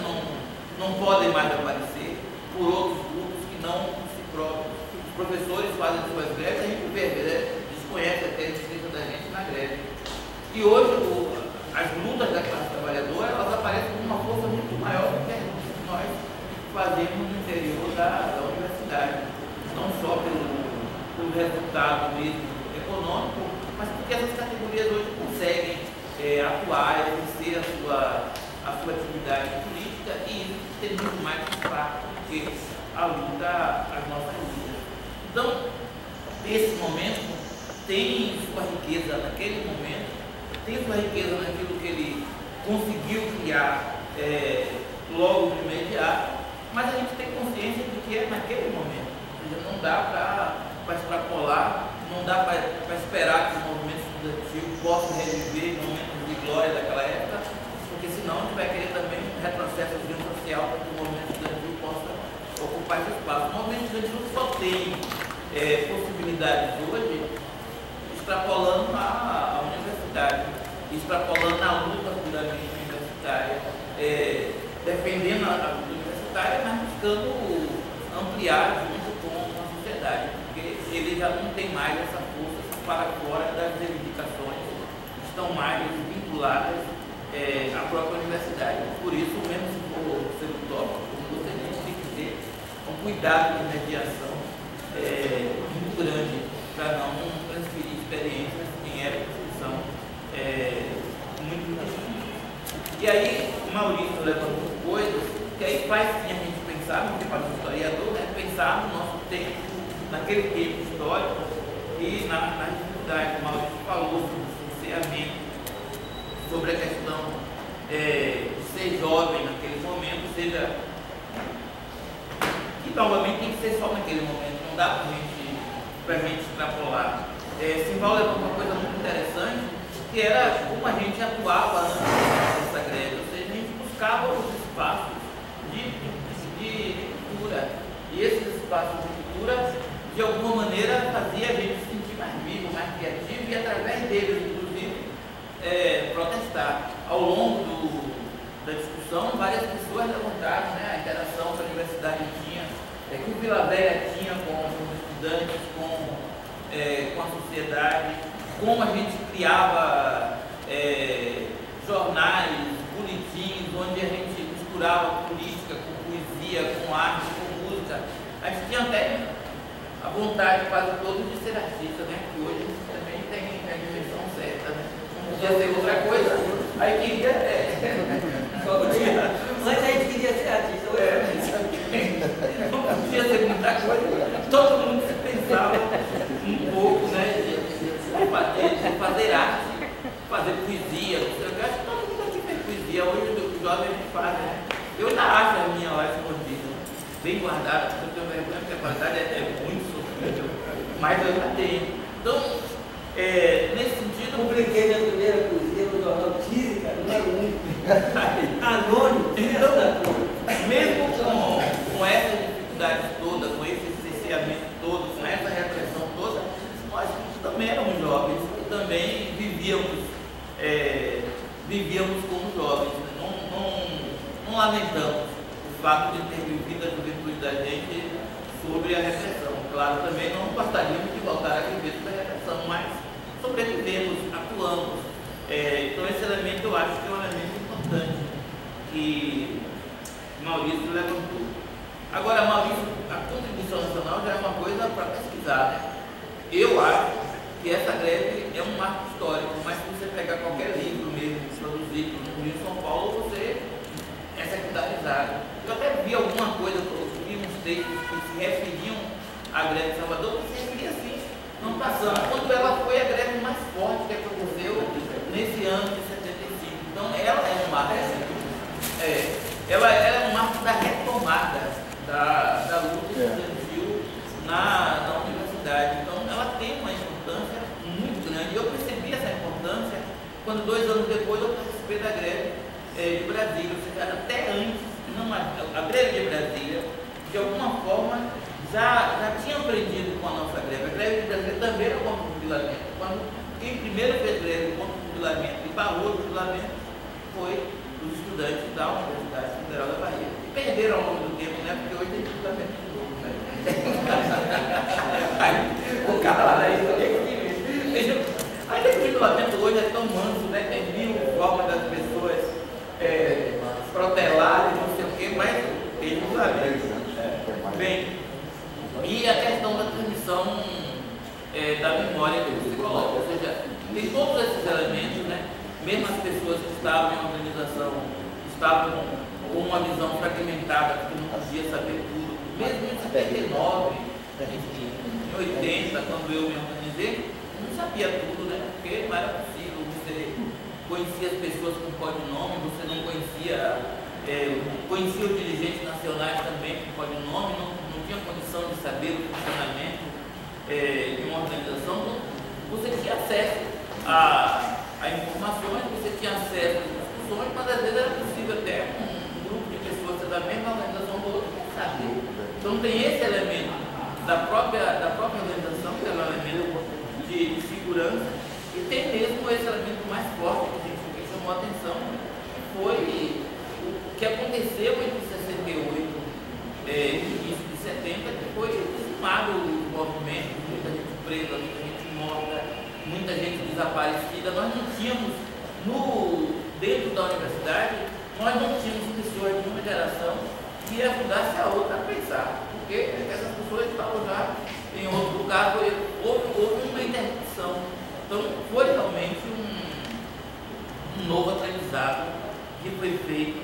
não podem mais aparecer por outros grupos que não si próprios. Os professores fazem suas greves, a gente desconhece até a existência da gente na greve. E hoje as lutas da classe trabalhadora, elas aparecem com uma força muito maior do que nós fazemos no interior da universidade. Não só pelo resultado mesmo econômico, mas porque essas categorias hoje conseguem atuar, exercer a sua atividade política, e isso tem muito mais impacto do que a luta, as nossas lutas. Então, esse momento tem sua riqueza naquele momento, tem sua riqueza naquilo que ele conseguiu criar logo no imediato, mas a gente tem consciência de que é naquele momento. Ou seja, não dá para extrapolar, não dá para esperar que o movimento estudantil possa reviver momentos de glória daquela época, porque senão a gente vai querer também um retrocesso social para que o movimento estudantil possa ocupar esse espaço. O movimento estudantil só tem possibilidades hoje extrapolando a universidade, extrapolando a luta puramente universitária, defendendo a luta universitária, mas buscando ampliar junto com a sociedade, porque ele já não tem mais essa força para fora das reivindicações, estão mais vinculadas à própria universidade. Por isso, mesmo se for ser utópico, como você disse, tem que ter um cuidado de mediação muito grande para não transferir experiências em épocas que são muito difíceis. E aí, Maurício levantou coisas que aí faz sim a gente pensar, porque para o historiador, pensar no nosso tempo, naquele tempo histórico e na dificuldade. O Maurício falou sobre o distanciamento, sobre a questão de ser jovem naquele momento, seja que novamente tem que ser só naquele momento, não dá para a gente extrapolar. Simval levantou uma coisa muito interessante, que era como a gente atuava antes dessa greve, ou seja, a gente buscava os espaços de cultura, e esses espaços de cultura, de alguma maneira, fazia a gente se sentir mais vivo, mais criativo, e através deles, inclusive, ao longo da discussão, várias pessoas levantaram, né, a interação que a universidade tinha, que o Vila Velha tinha com os estudantes, com a sociedade, como a gente criava jornais, boletins, onde a gente misturava política com poesia, com arte, com música. A gente tinha até a vontade quase toda de ser artista, né? Que hoje também tem a dimensão certa, né? Não podia ser outra coisa. Aí queria. Antes a gente queria ser artista, não podia ser muita coisa. Todo mundo pensava um pouco, né? De fazer arte, fazer poesia. Eu acho que todo mundo aqui fez poesia. Hoje os jovens fazem, né? Eu ainda acho a minha lá escondida, bem guardada, porque eu tenho vergonha, porque a qualidade é muito sofrível, mas eu ainda tenho. Então, nesse sentido, eu publiquei minha primeira poesia no jornal Física, não é o único. Anônimo. Então, mesmo com essa dificuldade toda, com esse cerceamento todo, com essa repressão toda, nós também éramos jovens e também vivíamos como jovens. Não lamentamos o fato de ter vivido a juventude da gente sobre a repressão. Claro, também não gostaríamos de voltar a viver sobre a repressão, mas sobrevivemos, atuamos. Então esse elemento eu acho que é um elemento importante que Maurício levantou. Agora, Maurício, a contribuição nacional já é uma coisa para pesquisar, né? Eu acho que essa greve é um marco histórico, mas se você pegar qualquer livro mesmo produzido no Rio de São Paulo, você é secundarizado. Eu até vi alguma coisa, eu vi uns textos que se referiam à greve de Salvador, que se referia assim, não passando. Quando ela foi a greve mais forte que aconteceu nesse ano de 75. Então ela é um marco. Ela é um marco da retomada da luta estudantil na universidade. Então ela tem uma importância muito grande. Eu percebi essa importância quando 2 anos depois eu participei da greve de Brasília, ou seja, até antes, a greve de Brasília, de alguma forma, já tinha aprendido com a nossa greve. A greve de Brasília também era contra o fuzilamento. Quem primeiro fez greve contra o fuzilamento e barrou o fuzilamento foi os estudantes da Universidade Federal da Bahia. E perderam ao longo do tempo, né? Porque hoje tem fuzilamento de novo, né? Aí, o cara lá, né? Ainda que o fuzilamento hoje é tão manso, né? Tem 1000 formas das pessoas protelarem, não sei o quê, mas ele não sabe. Bem, e a questão da transmissão da memória que você coloca, ou seja, tem todos esses elementos, né? Mesmo as pessoas que estavam em organização estavam com uma visão fragmentada, que não podia saber tudo. Mesmo em 79, em 80, quando eu me organizei, eu não sabia tudo, né? Porque não era possível. Você conhecia as pessoas com codinome, você não conhecia, conhecia os dirigentes nacionais também com codinome, não tinha condição de saber o funcionamento de uma organização. Então, você tinha acesso a informações, você tinha acesso a discussões, mas às vezes era possível até um grupo de pessoas da mesma organização do outro saber. Então tem esse elemento da própria organização, que é um elemento de segurança, e tem mesmo esse elemento mais forte que chamou a atenção, que foi o que aconteceu entre 68 e início de 70, que foi dizimado o movimento, muita gente presa, muita gente morta, muita gente desaparecida. Nós não tínhamos, dentro da universidade, nós não tínhamos pessoas de uma geração que ajudasse a outra a pensar, porque essas pessoas estavam já em outro lugar, houve uma interrupção. Então foi realmente um novo aprendizado que foi feito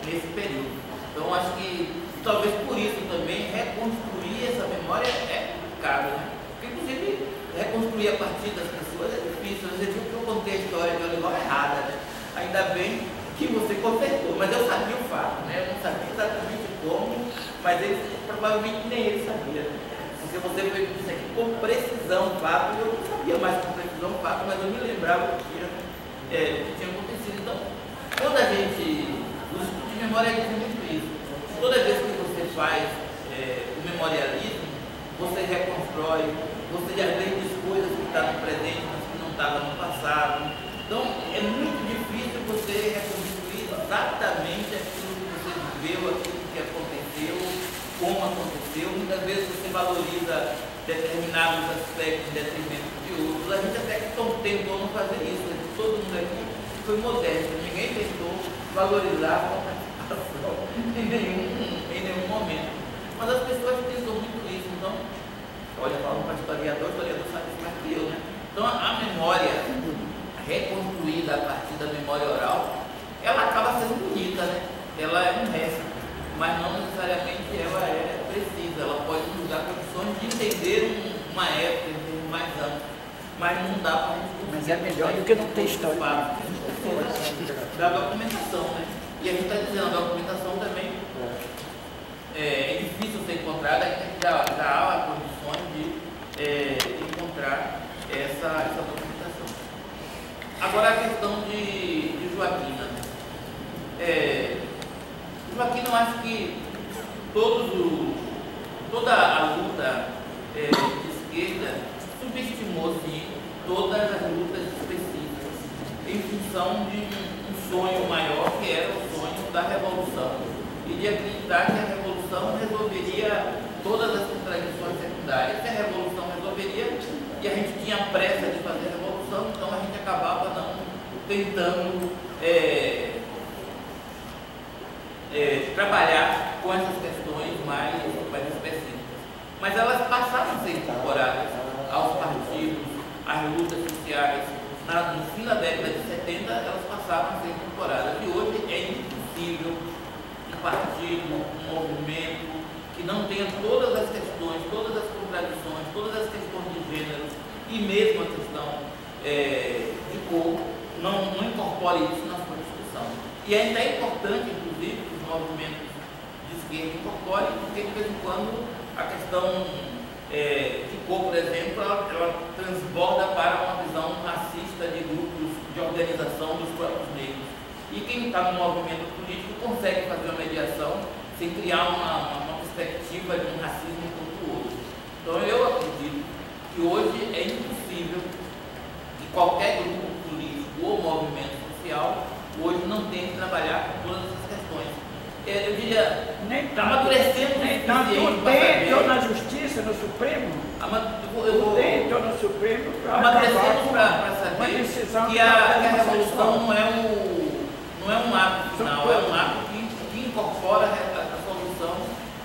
nesse período. Então acho que talvez por isso também reconstruir essa memória é complicado, né? Porque inclusive reconstruir a partir das pessoas é difícil. Às vezes eu contei a história de Olival errada, né? Ainda bem que você consertou, mas eu sabia o fato, né? Eu não sabia exatamente como, mas provavelmente nem ele sabia. Porque você foi isso aqui com precisão o fato, eu não sabia mais com precisão o fato, mas eu me lembrava o que tinha acontecido. Então, quando a gente, os estudos de memória dizem muito isso, toda vez que você faz o memorialismo, você reconstrói, você já aprende coisas que estão no presente, mas que não estavam no passado. Então, é muito difícil exatamente aquilo que você viveu, aquilo que aconteceu, como aconteceu. Muitas vezes você valoriza determinados aspectos em detrimento de outros. A gente até que tentou não fazer isso. Todo mundo aqui foi modesto. Ninguém tentou valorizar a participação em nenhum momento. Mas as pessoas pensam muito isso. Então, olha, falando para o historiador sabe isso mais que eu, né? Então, a memória reconstruída a partir da memória oral, ela acaba sendo bonita, né? Ela é um resto, mas não necessariamente ela é precisa. Ela pode nos dar condições de entender uma época, entender mais anos, mas não dá para a gente. Mas é melhor do que não ter história. Da documentação, né? E a gente está dizendo, a documentação também é difícil ser encontrada, a gente já há condições de encontrar essa documentação. Agora a questão de Joaquina. Joaquina, eu acho que toda a luta de esquerda subestimou sim todas as lutas específicas em função de um sonho maior, que era o sonho da revolução, e de acreditar que a revolução resolveria todas as contradições secundárias. Se a revolução resolveria, e a gente tinha pressa de fazer a revolução, então a gente acabava não tentando trabalhar com essas questões mais específicas. Mas elas passaram a ser incorporadas aos partidos, às lutas sociais. No fim da década de 70, elas passaram a ser incorporadas. E hoje é impossível um partido, um movimento que não tenha todas as questões, todas as contradições, todas as questões de gênero e mesmo a questão de cor, não incorpore isso na sua discussão. E ainda é importante, inclusive, que os movimentos de esquerda incorporem, porque de vez em quando a questão de cor, por exemplo, ela transborda para uma visão racista de grupos de organização dos próprios negros. E quem está no movimento político consegue fazer uma mediação sem criar uma perspectiva de um racismo contra o outro. Então eu acredito que hoje é impossível que qualquer grupo político ou movimento social hoje não tenha que trabalhar com todas essas questões. Eu diria, amadurecendo nem tanto dentro na Justiça, no Supremo, dentro no Supremo, amadurecemos para saber que a revolução não é um ato final, é um ato que incorpora a solução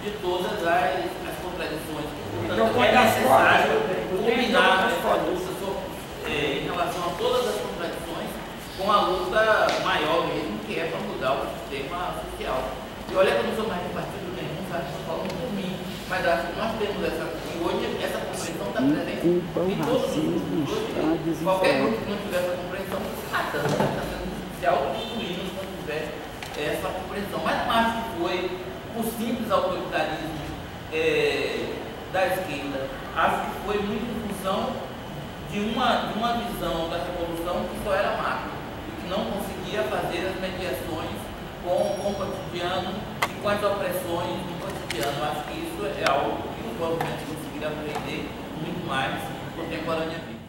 de todas as contradições. Portanto, é necessário combinar essa luta em relação a todas as contradições com a luta maior mesmo, que é para mudar o sistema social. E olha que eu não sou mais de partido nenhum, sabe? Estou falando por mim, mas acho que nós temos e hoje essa compreensão está presente em todos os grupos. Qualquer grupo que não tiver essa compreensão está sendo se autodestruindo se não tiver essa compreensão. Mas não acho que foi o simples autoritarismo da esquerda. Acho que foi muito em função de uma visão da revolução que só era macro e que não conseguia fazer as mediações com o cotidiano e com as opressões do cotidiano. Acho que isso é algo que os movimentos conseguiram aprender muito mais contemporaneamente.